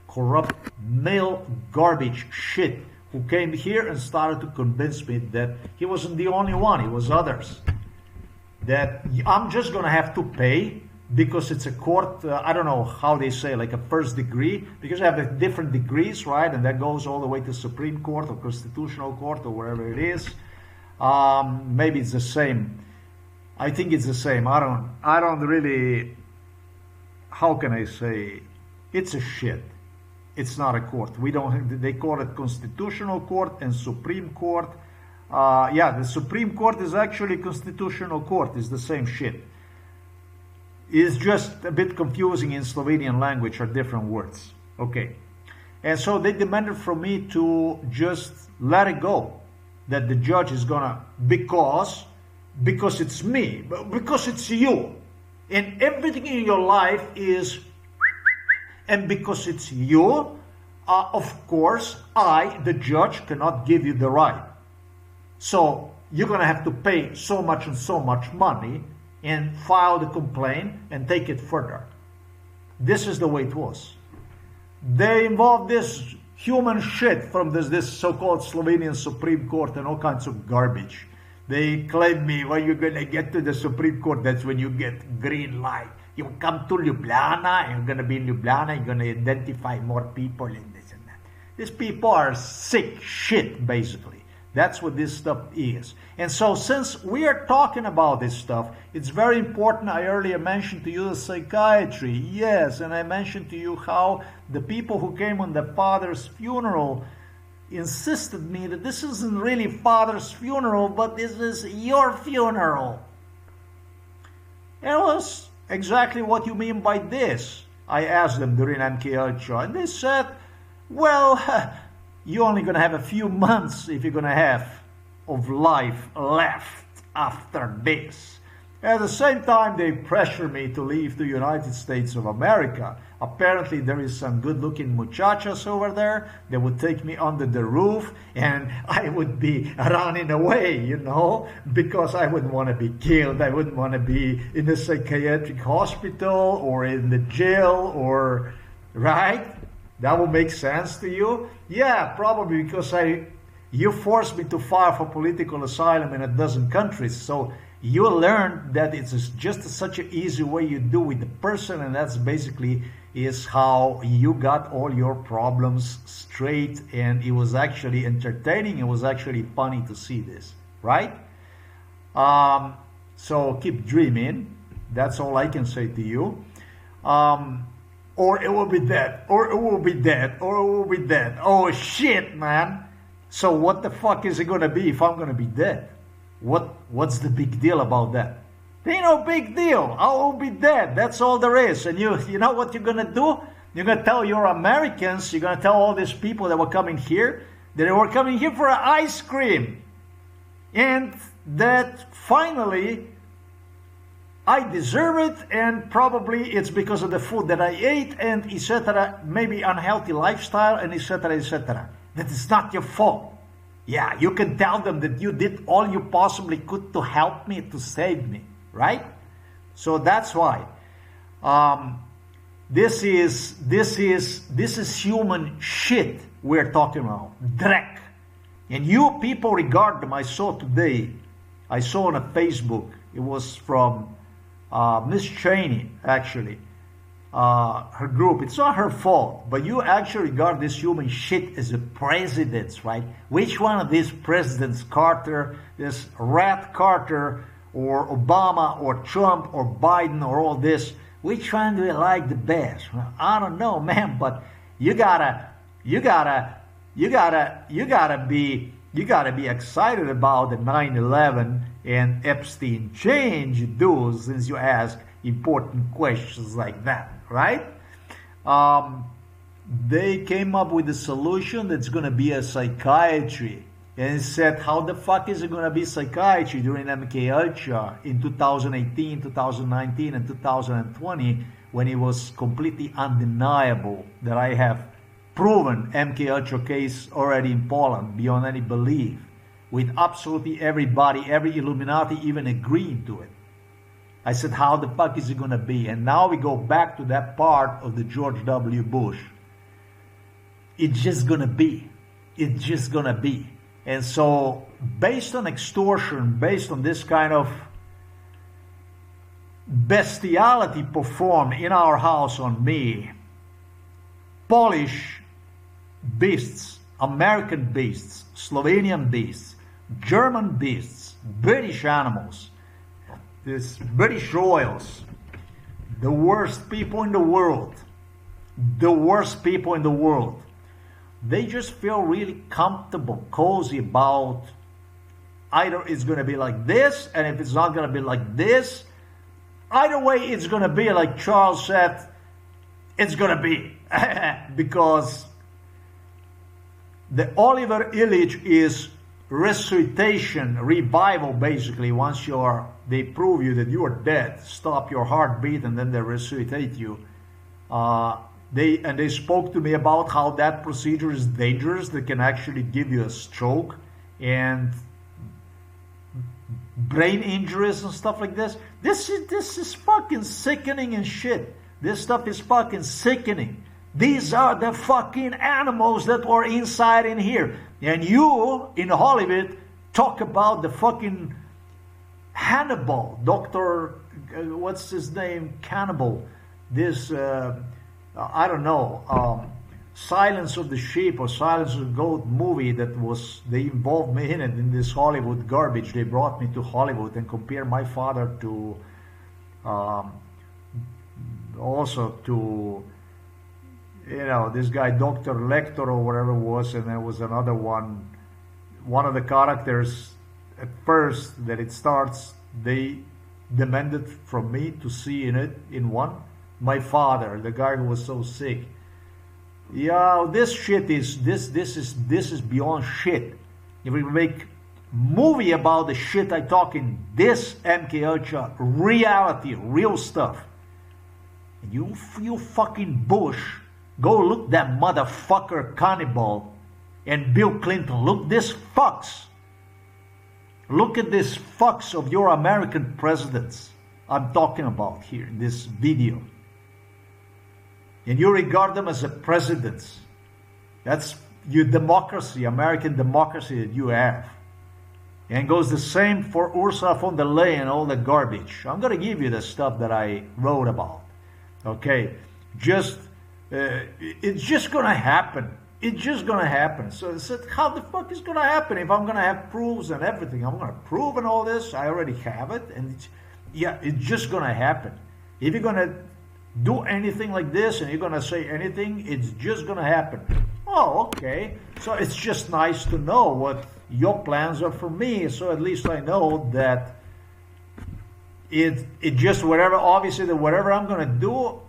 corrupt male garbage shit who came here and started to convince me that he wasn't the only one, it was others. That I'm just going to have to pay because it's a court, I don't know how they say, like a first degree, because I have the different degrees, right? And that goes all the way to Supreme Court or Constitutional Court or wherever it is. Maybe it's the same. I think it's the same. I don't really, how can I say, it's a shit. It's not a court. They call it Constitutional Court and Supreme Court. The Supreme Court is actually Constitutional Court. It's the same shit. It's just a bit confusing in Slovenian language, are different words. Okay. And so they demanded from me to just let it go. That the judge is gonna, because it's me, because it's you. And everything in your life is, and because it's you, of course, I, the judge, cannot give you the right. So you're gonna have to pay so much and so much money and file the complaint and take it further. This is the way it was. They involved this human shit from this so-called Slovenian Supreme Court and all kinds of garbage. They claimed me, when you're going to get to the Supreme Court, that's when you get green light. You come to Ljubljana, and you're going to be in Ljubljana, you're going to identify more people and this and that. These people are sick shit, basically. That's what this stuff is. And so since we are talking about this stuff, it's very important. I earlier mentioned to you the psychiatry. Yes, and I mentioned to you how the people who came on the father's funeral insisted me that this isn't really father's funeral, but this is your funeral. And it was exactly what you mean by this. I asked them during MKUltra, and they said, well, you're only going to have a few months if you're going to have of life left after this. At the same time, they pressure me to leave the United States of America. Apparently, there is some good-looking muchachas over there that would take me under the roof, and I would be running away, you know, because I wouldn't want to be killed. I wouldn't want to be in a psychiatric hospital or in the jail, or, right? That would make sense to you? Yeah, probably because you forced me to file for political asylum in a dozen countries, so you learn that it's just such an easy way you do with the person, and that's basically is how you got all your problems straight, and it was actually entertaining. It was actually funny to see this, right? So keep dreaming. That's all I can say to you. Or it will be dead, or it will be dead, or it will be dead. Oh shit, man. So what the fuck is it gonna be if I'm gonna be dead? What's the big deal about that? There ain't no big deal. I will be dead. That's all there is. And you know what you're gonna do? You're gonna tell your Americans, you're gonna tell all these people that were coming here, that they were coming here for ice cream. And that finally I deserve it, and probably it's because of the food that I ate, and etc. Maybe unhealthy lifestyle, and etc. etc. That is not your fault. Yeah, you can tell them that you did all you possibly could to help me, to save me, right? So that's why. This is human shit we're talking about. Dreck. And you people regard them. I saw today, I saw on a Facebook, it was from Miss Cheney, actually. Her group, it's not her fault, but you actually regard this human shit as a president, right? Which one of these presidents, Carter, this rat Carter, or Obama, or Trump, or Biden, or all this, which one do you like the best? Well, I don't know, man, but you gotta be excited about the 9/11 and Epstein change, you do, since you ask important questions like that, right? They came up with a solution that's going to be a psychiatry, and said, how the fuck is it going to be psychiatry during MK Ultra in 2018, 2019, and 2020, when it was completely undeniable that I have proven MK Ultra case already in Poland beyond any belief, with absolutely everybody, every Illuminati even agreeing to it. I said, how the fuck is it going to be? And now we go back to that part of the George W. Bush. It's just going to be. It's just going to be. And so, based on extortion, based on this kind of bestiality performed in our house on me, Polish beasts, American beasts, Slovenian beasts, German beasts, British animals, these British royals, the worst people in the world, they just feel really comfortable, cozy about either it's going to be like this, and if it's not going to be like this, either way it's going to be like Charles said, it's going to be. Because the Oliver Illich is resuscitation, revival, basically. Once they prove you that you are dead, stop your heartbeat, and then they resuscitate you. They spoke to me about how that procedure is dangerous. They can actually give you a stroke and brain injuries and stuff like this. This is fucking sickening and shit. This stuff is fucking sickening. These are the fucking animals that were inside in here. And you, in Hollywood, talk about the fucking Hannibal, Dr. What's his name? Cannibal. This, I don't know, Silence of the Sheep or Silence of the Goat movie they involved me in it, in this Hollywood garbage. They brought me to Hollywood and compared my father to, also to, this guy, Dr. Lecter or whatever it was, and there was another one of the characters at first that it starts, they demanded from me to see in it, in one, my father, the guy who was so sick. Yeah, this shit is, this is beyond shit. If we make movie about the shit I talk in this MK Ultra reality, real stuff. And you fucking Bush, go look that motherfucker cannibal and Bill Clinton. Look this fucks. Look at this fucks of your American presidents I'm talking about here in this video. And you regard them as a presidents. That's your democracy, American democracy that you have. And goes the same for Ursula von der Leyen and all the garbage. I'm going to give you the stuff that I wrote about. Okay? It's just going to happen. It's just going to happen. So I said, how the fuck is going to happen if I'm going to have proofs and everything? I'm going to prove and all this. I already have it. And it's just going to happen. If you're going to do anything like this and you're going to say anything, it's just going to happen. Oh, okay. So it's just nice to know what your plans are for me. So at least I know that it just whatever, obviously, that whatever I'm going to do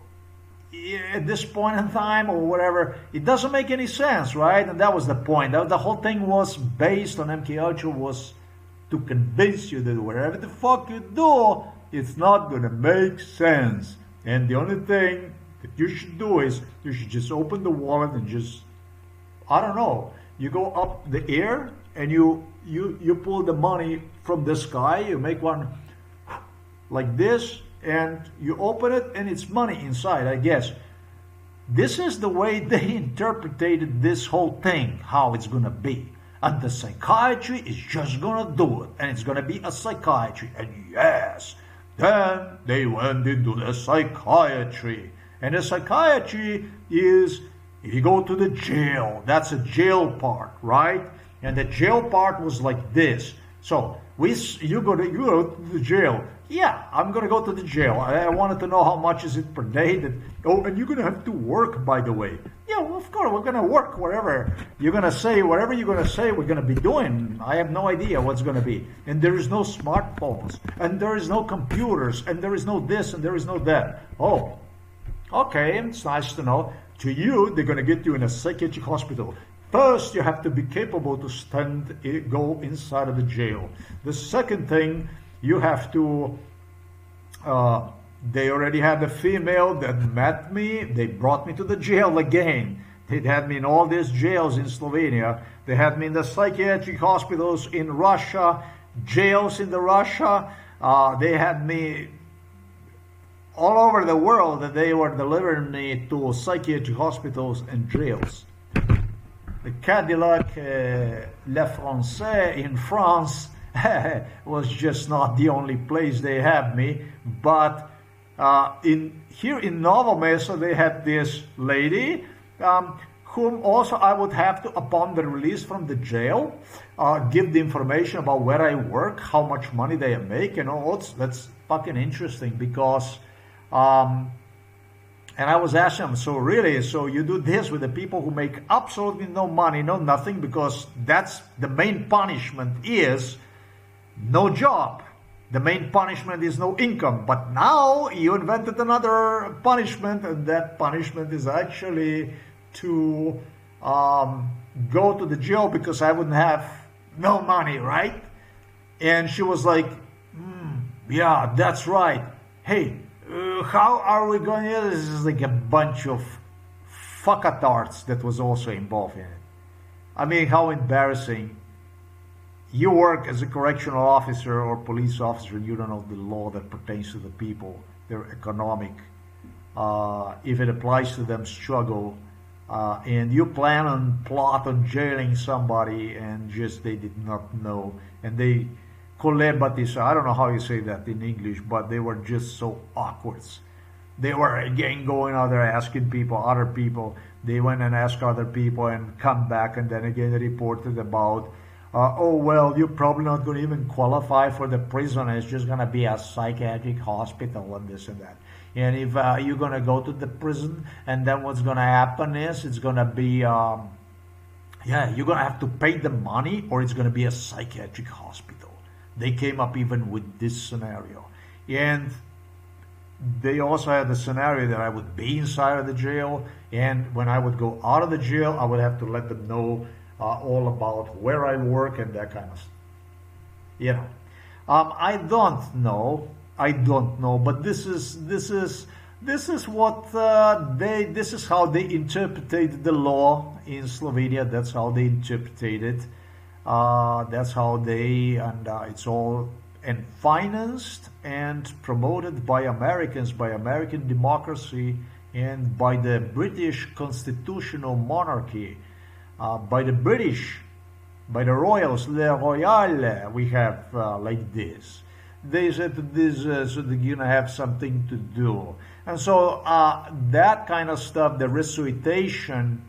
at this point in time or whatever, it doesn't make any sense, right? And that was the point. The whole thing was based on MK Ultra, was to convince you that whatever the fuck you do, it's not going to make sense. And the only thing that you should do is you should just open the wallet and just, I don't know, you go up the air and you pull the money from the sky, you make one like this, and you open it and it's money inside, I guess. This is the way they interpreted this whole thing, how it's going to be. And the psychiatry is just going to do it. And it's going to be a psychiatry. And yes, then they went into the psychiatry. And the psychiatry is, if you go to the jail, that's a jail part, right? And the jail part was like this. So you go to the jail. Yeah, I'm going to go to the jail. I wanted to know how much is it per day. And you're going to have to work, by the way. Yeah, well, of course, we're going to work whatever you're going to say. Whatever you're going to say, we're going to be doing. I have no idea what's going to be. And there is no smartphones. And there is no computers. And there is no this and there is no that. Oh, okay, it's nice to know. To you, they're going to get you in a psychiatric hospital. First, you have to be capable to go inside of the jail. The second thing, you have to, they already had a female that met me. They brought me to the jail again. They had me in all these jails in Slovenia. They had me in the psychiatric hospitals in Russia, jails in Russia. They had me all over the world, that they were delivering me to psychiatric hospitals and jails. The Cadillac Le Français in France was just not the only place they had me, but here in Nova Mesa they had this lady whom also I would have to, upon the release from the jail, give the information about where I work, how much money they make, and all. That's fucking interesting because and I was asking them, so really, so you do this with the people who make absolutely no money, no nothing, because that's the main punishment is no job. The main punishment is no income. But now you invented another punishment, and that punishment is actually to go to the jail because I wouldn't have no money, right? And she was like, yeah, that's right. Hey, how are we going to do this? This is like a bunch of fuckatards that was also involved in it. I mean, how embarrassing. You work as a correctional officer or police officer and you don't know the law that pertains to the people, their economic, if it applies to them, struggle, and you plot on jailing somebody and just they did not know, and they kolebatisa, I don't know how you say that in English, but they were just so awkward. They were again going out there asking people, other people, they went and asked other people and come back and then again they reported about, oh well, you're probably not going to even qualify for the prison, it's just going to be a psychiatric hospital and this and that. And if you're going to go to the prison, and then what's going to happen is it's going to be, yeah, you're going to have to pay the money or it's going to be a psychiatric hospital. They came up even with this scenario. And they also had the scenario that I would be inside of the jail, and when I would go out of the jail, I would have to let them know all about where I work and that kind of stuff. you know. I don't know, but this is what this is how they interpreted the law in Slovenia. That's how they interpreted it. That's how they, and it's all and financed and promoted by Americans, by American democracy, and by the British constitutional monarchy, by the British, by the royals, le royale. We have like this. They said that this so they're gonna have something to do, and so that kind of stuff, the resuscitation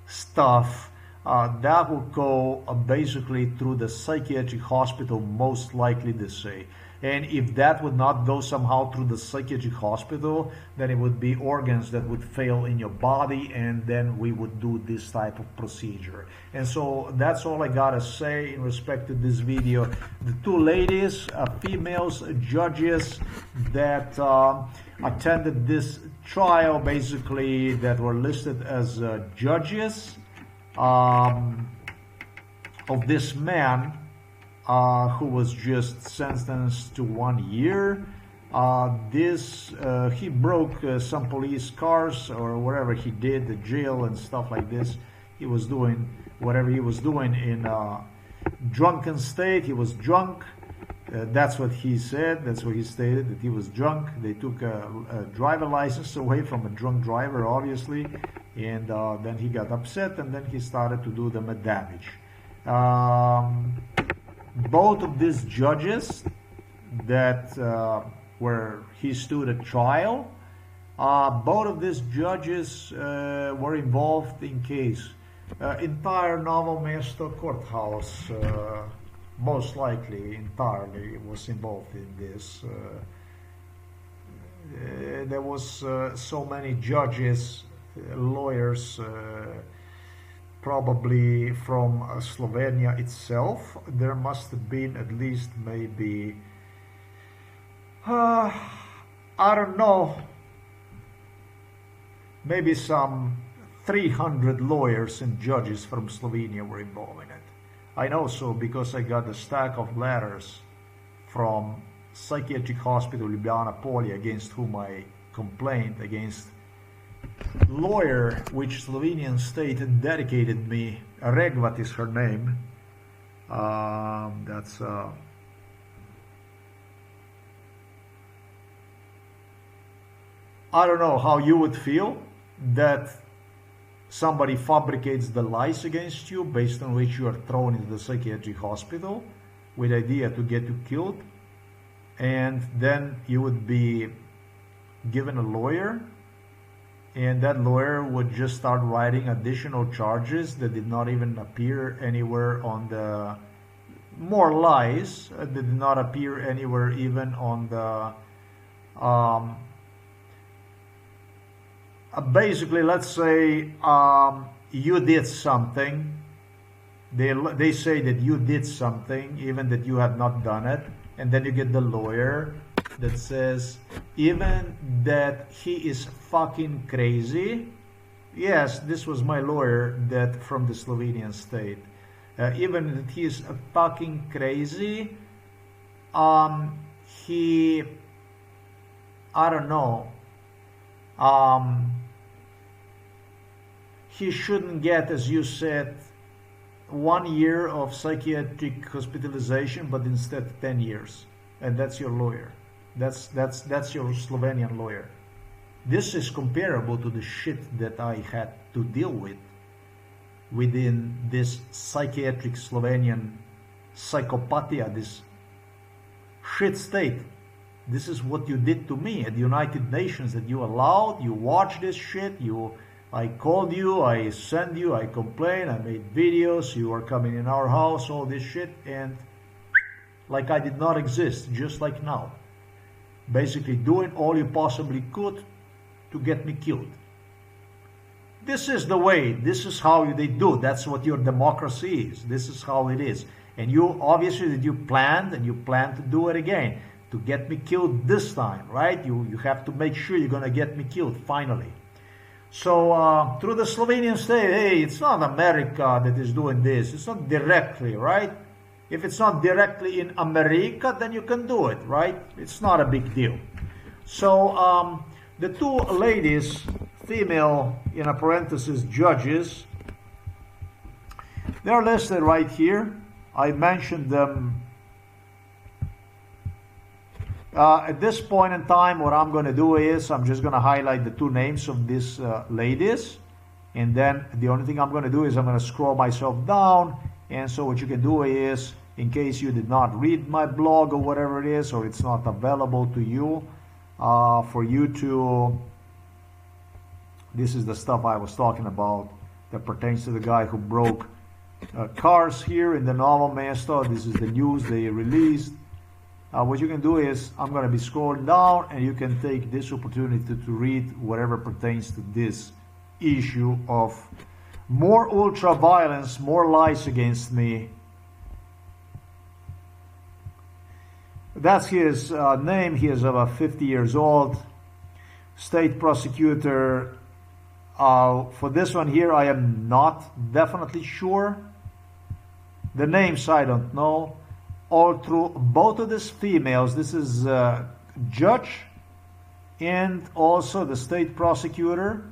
stuff, that will go basically through the psychiatric hospital, most likely they say. And if that would not go somehow through the psychiatric hospital, then it would be organs that would fail in your body, and then we would do this type of procedure. And so that's all I gotta say in respect to this video. The two ladies, females, judges that attended this trial, basically, that were listed as judges of this man, who was just sentenced to 1 year. He broke some police cars or whatever he did, the jail and stuff like this. He was doing whatever he was doing in drunken state. He was drunk. That's what he said. That's what he stated, that he was drunk. They took a driver license away from a drunk driver, obviously, and then he got upset, and then he started to do them a damage. Both of these judges that where he stood at trial, both of these judges were involved in case. Entire Novo Mesto courthouse, most likely entirely, was involved in this. There was so many judges, lawyers, probably from Slovenia itself. There must have been at least maybe, I don't know, maybe some 300 lawyers and judges from Slovenia were involved in it. I know so because I got a stack of letters from Psychiatric Hospital Ljubljana Polje, against whom I complained, against lawyer which Slovenian state dedicated me. Regvat is her name. That's I don't know how you would feel that somebody fabricates the lies against you, based on which you are thrown into the psychiatric hospital with the idea to get you killed, and then you would be given a lawyer, and that lawyer would just start writing additional charges that did not even appear anywhere on the, more lies that did not appear anywhere even on the basically, let's say you did something, they say that you did something, even that you have not done it, and then you get the lawyer that says even that he is fucking crazy. Yes, this was my lawyer that from the Slovenian state. Even that he is fucking crazy, he, I don't know, he shouldn't get, as you said, 1 year of psychiatric hospitalization, but instead 10 years. And that's your lawyer. That's your Slovenian lawyer. This is comparable to the shit that I had to deal with within this psychiatric Slovenian psychopathia, this shit state. This is what you did to me at the United Nations, that you allowed, you watched this shit, I called you, I sent you, I complained, I made videos, you were coming in our house, all this shit, and like I did not exist, just like now. Basically doing all you possibly could to get me killed. This is the way, this is how they do, that's what your democracy is, this is how it is. And you, obviously, that you planned, and you plan to do it again, to get me killed this time, right? You have to make sure you're gonna get me killed, finally. So, through the Slovenian state, hey, it's not America that is doing this, it's not directly, right? If it's not directly in America, then you can do it, right? It's not a big deal. So the two ladies, female, in a parenthesis, judges, they're listed right here. I mentioned them. At this point in time, what I'm going to do is I'm just going to highlight the two names of these ladies. And then the only thing I'm going to do is I'm going to scroll myself down. And so what you can do is, in case you did not read my blog or whatever it is, or it's not available to you, for you to, this is the stuff I was talking about that pertains to the guy who broke cars here in the Novo Mesto. This is the news they released. What you can do is, I'm going to be scrolling down, and you can take this opportunity to read whatever pertains to this issue of more ultra violence, more lies against me. That's his name. He is about 50 years old. State prosecutor. For this one here, I am not definitely sure. The names I don't know. All through both of these females, this is judge and also the state prosecutor.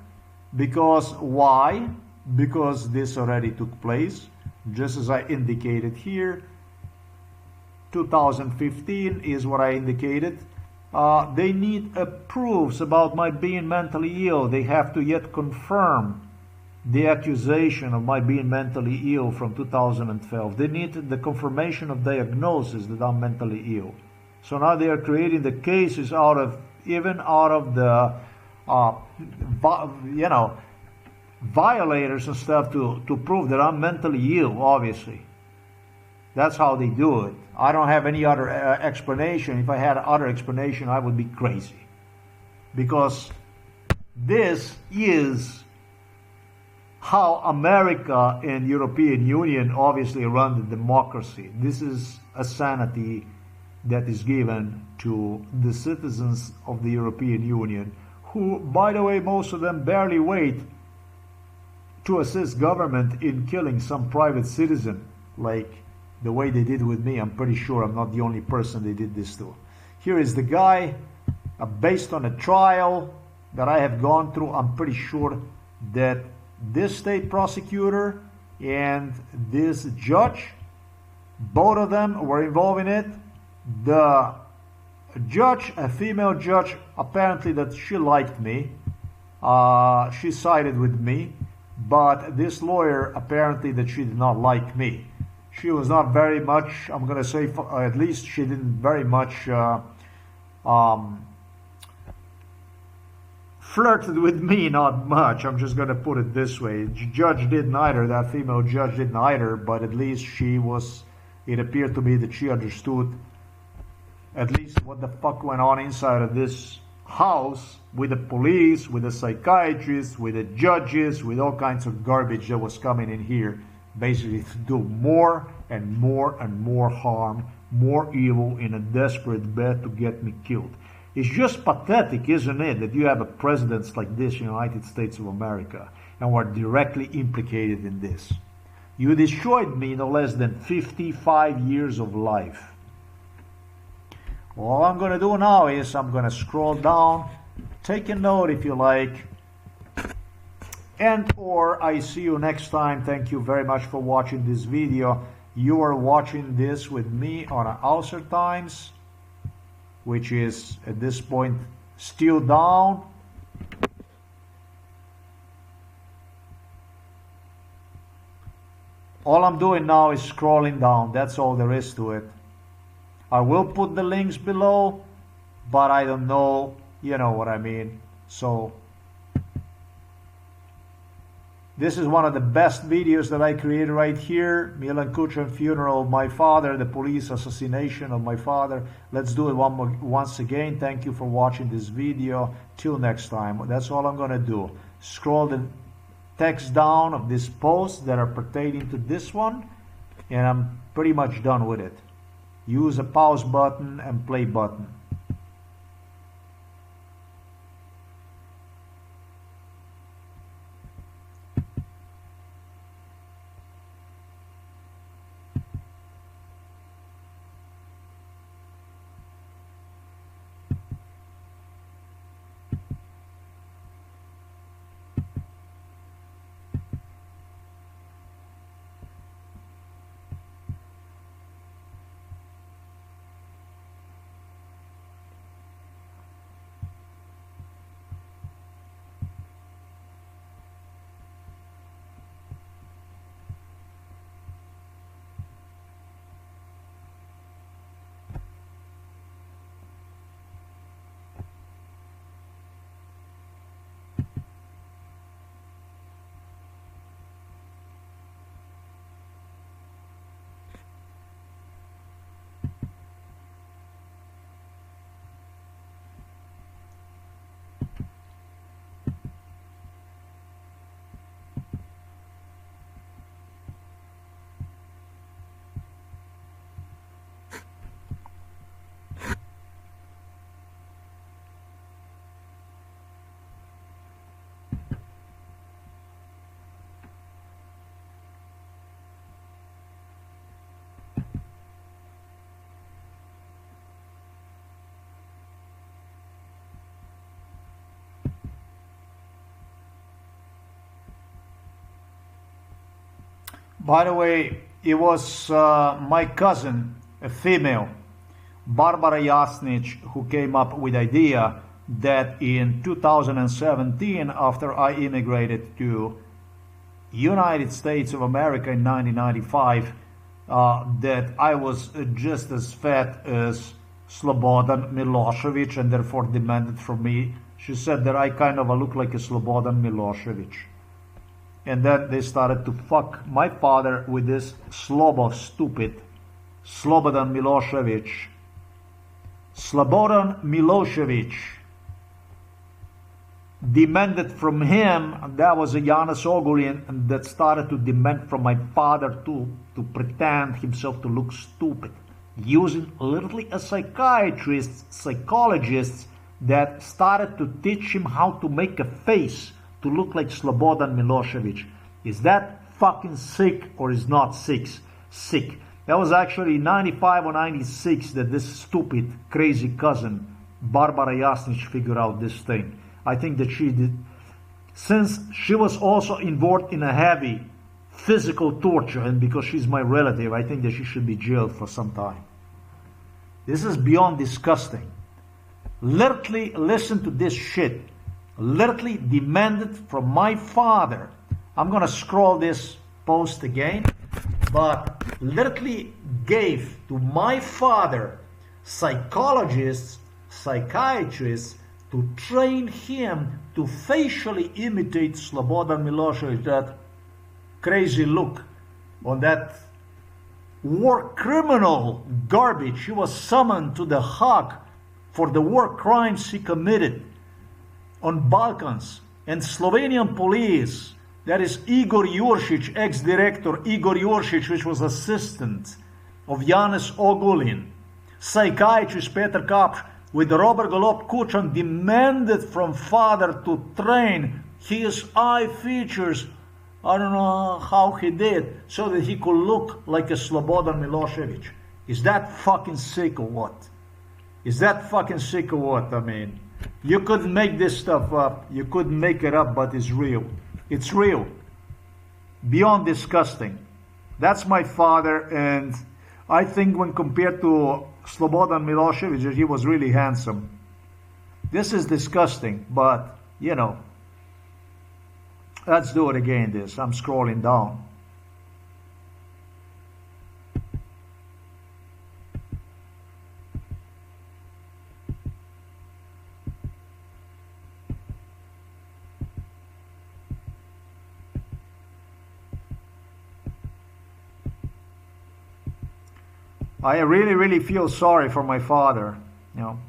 Because why? Because this already took place, just as I indicated here. 2015 is what I indicated. They need proofs about my being mentally ill. They have to yet confirm the accusation of my being mentally ill from 2012. They need the confirmation of diagnosis that I'm mentally ill. So now they are creating the cases out of the violators and stuff to prove that I'm mentally ill, obviously. That's how they do it. I don't have any other explanation. If I had other explanation, I would be crazy. Because this is how America and European Union obviously run the democracy. This is a sanity that is given to the citizens of the European Union, who, by the way, most of them barely wait to assist government in killing some private citizen, like the way they did with me. I'm pretty sure I'm not the only person they did this to. Here is the guy, based on a trial that I have gone through. I'm pretty sure that this state prosecutor and this judge, both of them were involved in it. The judge, a female judge, apparently that she liked me. She sided with me. But this lawyer, apparently that she did not like me. She was not very much, I'm going to say, at least she didn't very much flirted with me, not much. I'm just going to put it this way. Judge didn't either, that female judge didn't either, but at least she was, it appeared to me that she understood at least what the fuck went on inside of this house, with the police, with the psychiatrists, with the judges, with all kinds of garbage that was coming in here, basically to do more and more and more harm, more evil, in a desperate bid to get me killed. It's just pathetic, isn't it, that you have a president like this in the United States of America, and we're directly implicated in this. You destroyed me no less than 55 years of life. All I'm going to do now is I'm going to scroll down, take a note if you like, and or I see you next time. Thank you very much for watching this video. You are watching this with me on Ulcer Times, which is at this point still down. All I'm doing now is scrolling down. That's all there is to it. I will put the links below, but I don't know, you know what I mean. So this is one of the best videos that I created right here. Milan Kučan funeral of my father, the police assassination of my father. Let's do it once again. Thank you for watching this video. Till next time. That's all I'm going to do. Scroll the text down of these posts that are pertaining to this one, and I'm pretty much done with it. Use a pause button and play button. By the way, it was my cousin, a female, Barbara Jasnic, who came up with the idea that in 2017, after I immigrated to United States of America in 1995, that I was just as fat as Slobodan Milosevic, and therefore demanded from me. She said that I kind of look like a Slobodan Milosevic. And then they started to fuck my father with this Slobo stupid Slobodan Milosevic. Slobodan Milosevic demanded from him, and that was a Janez Ogulin that started to demand from my father to pretend himself to look stupid, using literally a psychiatrist, psychologists that started to teach him how to make a face to look like Slobodan Milosevic. Is that fucking sick or is not sick? Sick. That was actually 95 or 96 that this stupid, crazy cousin, Barbara Jasnic, figured out this thing. I think that she did, since she was also involved in a heavy physical torture, and because she's my relative, I think that she should be jailed for some time. This is beyond disgusting. Literally, listen to this shit. Literally demanded from my father. I'm gonna scroll this post again, but literally gave to my father psychologists, psychiatrists, to train him to facially imitate Slobodan Milosevic, that crazy look on that war criminal garbage. He was summoned to the Hague for the war crimes he committed on Balkans. And Slovenian police, that is Igor Juršić, ex-director Igor Juršić, which was assistant of Janez Ogulin, psychiatrist Peter Kapš, with Robert Golob Kučan, demanded from father to train his eye features. I don't know how he did, so that he could look like a Slobodan Milosevic. Is that fucking sick or what? Is that fucking sick or what? I mean, you couldn't make this stuff up. You couldn't make it up, but it's real. It's real. Beyond disgusting. That's my father, and I think when compared to Slobodan Milosevic, he was really handsome. This is disgusting, but, you know, let's do it again, this. I'm scrolling down. I really, really feel sorry for my father, you know.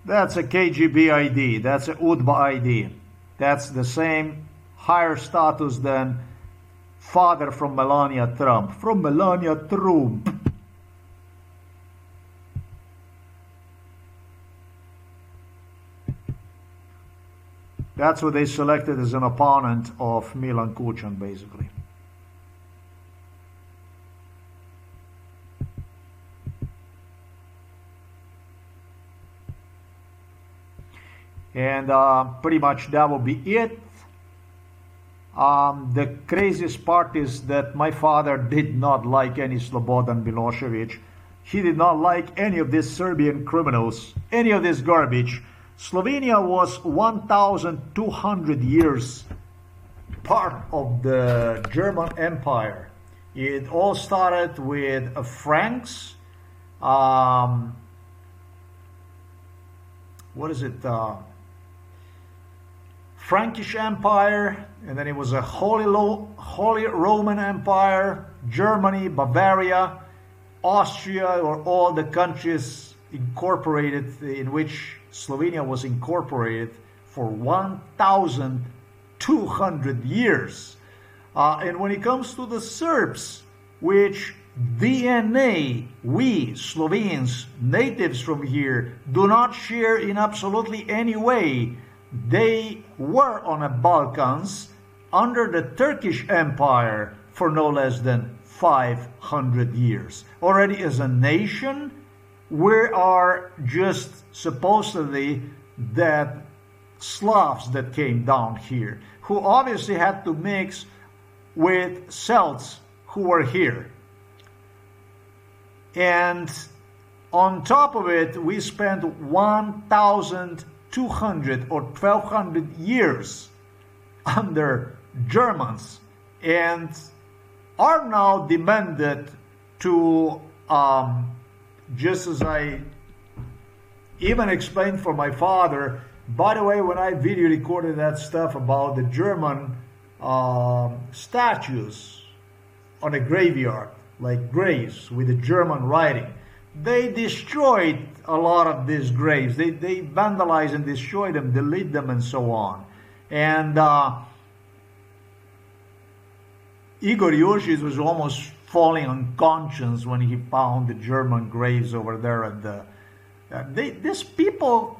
That's a KGB ID. That's a UDBA ID. That's the same higher status than father from Melania Trump. From Melania Trump. That's what they selected as an opponent of Milan Kučan, basically. And pretty much that will be it. The craziest part is that my father did not like any Slobodan Milosevic. He did not like any of these Serbian criminals, any of this garbage. Slovenia was 1,200 years part of the German Empire. It all started with Franks. What is it? Frankish Empire, and then it was a Holy Roman Empire, Germany, Bavaria, Austria, or all the countries incorporated, in which Slovenia was incorporated for 1,200 years. And when it comes to the Serbs, which DNA, we Slovenes, natives from here, do not share in absolutely any way. They were on the Balkans under the Turkish Empire for no less than 500 years. Already as a nation, we are just supposedly that Slavs that came down here, who obviously had to mix with Celts who were here. And on top of it, we spent 1,200 or 1,200 years under Germans and are now demanded to, just as I even explained for my father. By the way, when I video recorded that stuff about the German statues on a graveyard, like graves with the German writing, they destroyed a lot of these graves. They vandalized and destroyed them, delete them, and so on. And Igor Yushis was almost falling unconscious when he found the German graves over there at the. These people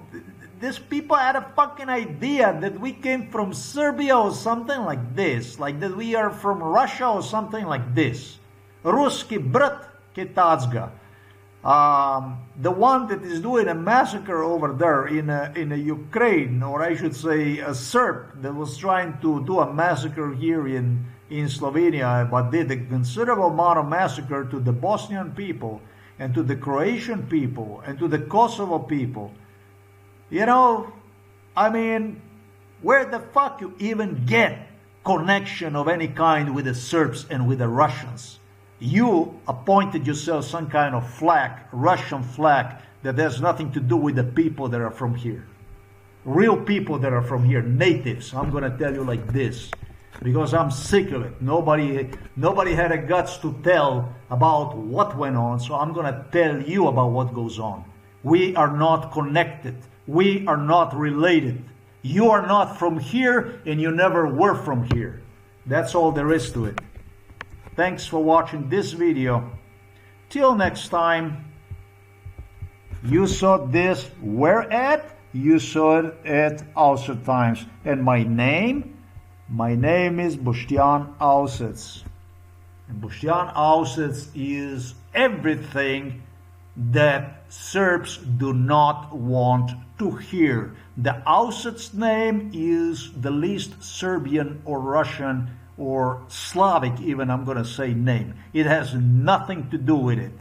had a fucking idea that we came from Serbia or something like this, like that we are from Russia or something like this. Ruski brat Ketazga. The one that is doing a massacre over there in a Ukraine, or I should say a Serb that was trying to do a massacre here in Slovenia, but did a considerable amount of massacre to the Bosnian people and to the Croatian people and to the Kosovo people. You know, I mean, where the fuck you even get connection of any kind with the Serbs and with the Russians? You appointed yourself some kind of flag, Russian flag, that has nothing to do with the people that are from here. Real people that are from here, natives. I'm going to tell you like this, because I'm sick of it. Nobody had the guts to tell about what went on, so I'm going to tell you about what goes on. We are not connected. We are not related. You are not from here, and you never were from here. That's all there is to it. Thanks for watching this video. Till next time, you saw this where at? You saw it at Auser Times. And my name is Boštjan Ausec. And Boštjan Ausec is everything that Serbs do not want to hear. The Ausec name is the least Serbian or Russian or Slavic, even I'm going to say name. It has nothing to do with it.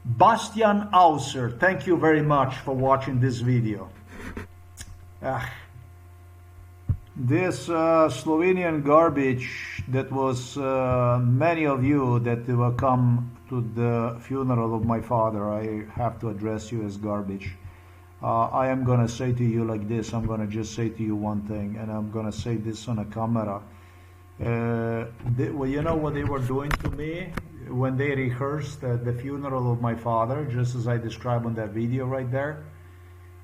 Bastian Auser, thank you very much for watching this video. This Slovenian garbage that was many of you that will come to the funeral of my father, I have to address you as garbage. I am going to say to you like this, I'm going to just say to you one thing, and I'm going to say this on a camera. Well, you know what they were doing to me when they rehearsed at the funeral of my father, just as I described on that video right there?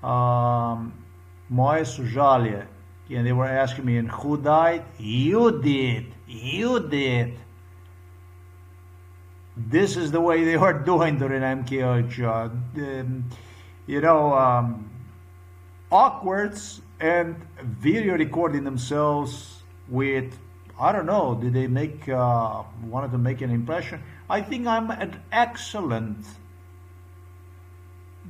Moje su žalje. And they were asking me, and who died? You did. You did. This is the way they were doing during MKH. You know, awkwards and video recording themselves with, I don't know, did they wanted to make an impression? I think I'm an excellent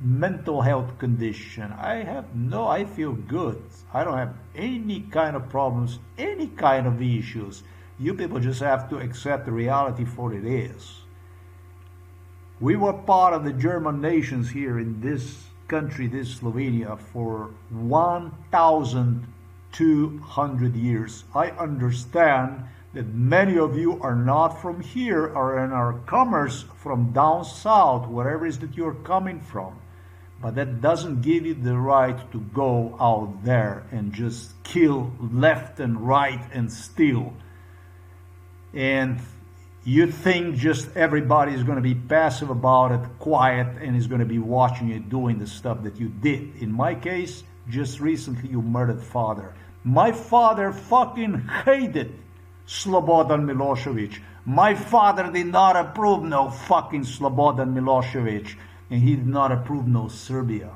mental health condition. I feel good. I don't have any kind of problems, any kind of issues. You people just have to accept the reality for it is. We were part of the German nations here in this country, this Slovenia, for 1,200 years. I understand that many of you are not from here or are comers from down south, wherever it is that you're coming from. But that doesn't give you the right to go out there and just kill left and right and steal. And you think just everybody is going to be passive about it, quiet, and is going to be watching you doing the stuff that you did. In my case, just recently you murdered father. My father fucking hated Slobodan Milošević. My father did not approve no fucking Slobodan Milosevic, and he did not approve no Serbia.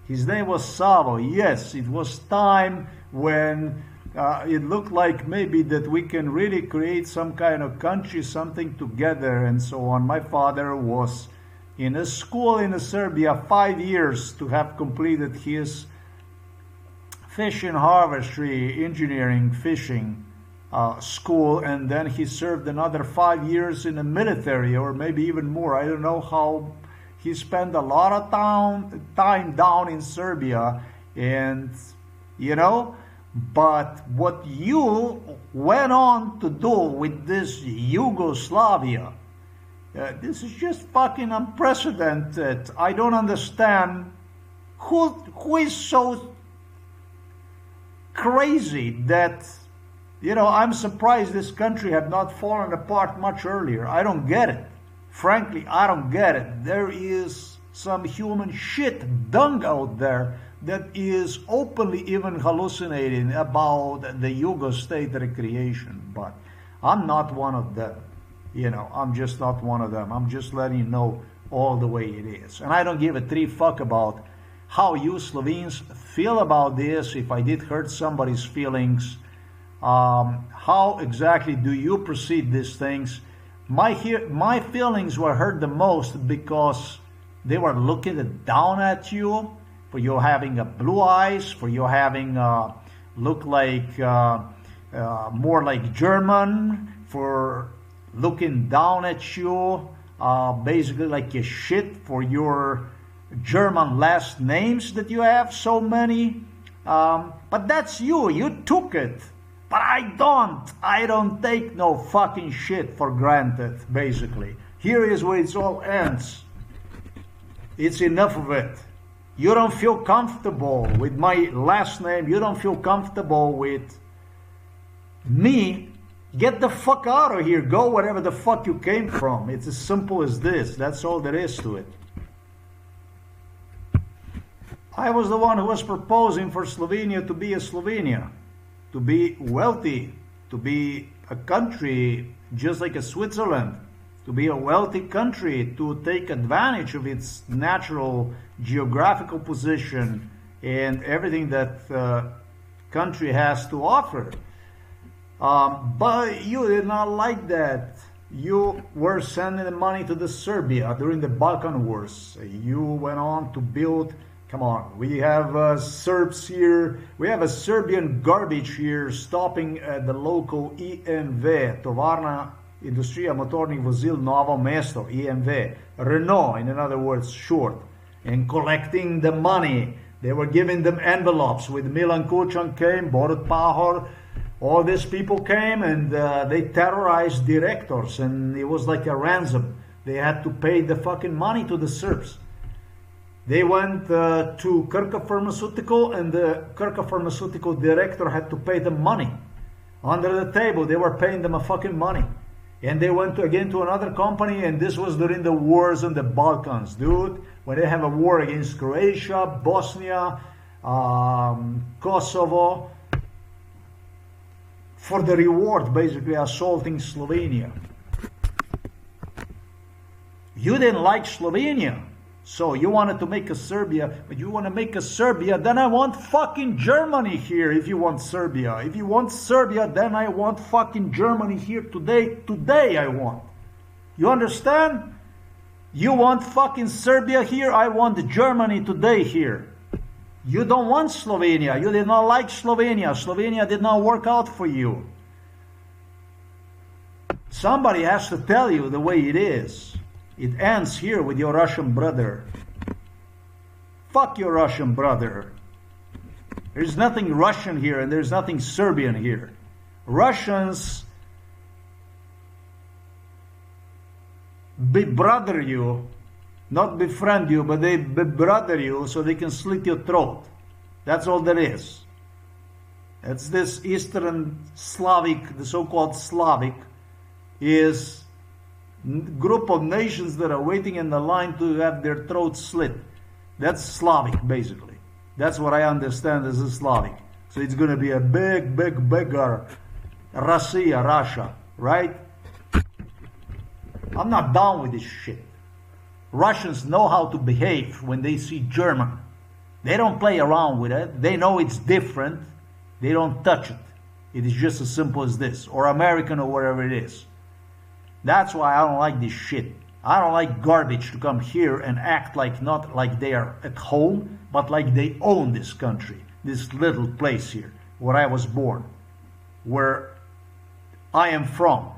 His name was Savo. Yes, it was time when it looked like maybe that we can really create some kind of country, something together and so on. My father was in a school in Serbia 5 years to have completed his fish and harvestry, engineering, fishing school, and then he served another 5 years in the military, or maybe even more. I don't know how. He spent a lot of time down in Serbia, and you know, but what you went on to do with this Yugoslavia, this is just fucking unprecedented. I don't understand who is so crazy that, you know, I'm surprised this country had not fallen apart much earlier. I don't get it. Frankly, I don't get it. There is some human shit dung out there that is openly even hallucinating about the Yugo state recreation. But I'm not one of them. You know, I'm just not one of them. I'm just letting you know all the way it is. And I don't give a three fuck about how you Slovenes feel about this, if I did hurt somebody's feelings. How exactly do you perceive these things? My feelings were hurt the most because they were looking down at you for you having blue eyes, for you having look like more like German, for looking down at you, basically like a shit for your German last names that you have, so many. But that's you. You took it. But I don't take no fucking shit for granted, basically. Here is where it all ends. It's enough of it. You don't feel comfortable with my last name. You don't feel comfortable with me. Get the fuck out of here. Go wherever the fuck you came from. It's as simple as this. That's all there is to it. I was the one who was proposing for Slovenia to be a Slovenia. To be wealthy, to be a country just like a Switzerland, to be a wealthy country, to take advantage of its natural geographical position and everything that the country has to offer. But you did not like that. You were sending the money to the Serbia during the Balkan Wars. You went on to build. Come on, we have Serbs here. We have a Serbian garbage here stopping at the local IMV, Tovarna Industrija motornih vozil Novo Mesto, IMV, Renault, in other words, short, and collecting the money. They were giving them envelopes with Milan Kučan came, Borut Pahor, all these people came, and they terrorized directors, and it was like a ransom. They had to pay the fucking money to the Serbs. They went to Krka Pharmaceutical, and the Krka Pharmaceutical director had to pay them money. Under the table, they were paying them a fucking money. And they went again to another company, and this was during the wars in the Balkans, dude. When they have a war against Croatia, Bosnia, Kosovo, for the reward, basically assaulting Slovenia. You didn't like Slovenia. So you wanted to make a Serbia, but you want to make a Serbia, then I want fucking Germany here if you want Serbia. If you want Serbia, then I want fucking Germany here today. Today I want. You understand? You want fucking Serbia here, I want Germany today here. You don't want Slovenia. You did not like Slovenia. Slovenia did not work out for you. Somebody has to tell you the way it is. It ends here with your Russian brother. Fuck your Russian brother. There's nothing Russian here and there's nothing Serbian here. Russians bebrother you, not befriend you, but they bebrother you so they can slit your throat. That's all there is. That's this Eastern Slavic, the so-called Slavic, is group of nations that are waiting in the line to have their throats slit. That's Slavic, basically. That's what I understand as a Slavic. So it's going to be a bigger Russia, right? I'm not down with this shit. Russians know how to behave when they see German. They don't play around with it. They know it's different. They don't touch it. It is just as simple as this. Or American or whatever it is. That's why I don't like this shit. I don't like garbage to come here and act like not like they are at home, but like they own this country, this little place here, where I was born, where I am from.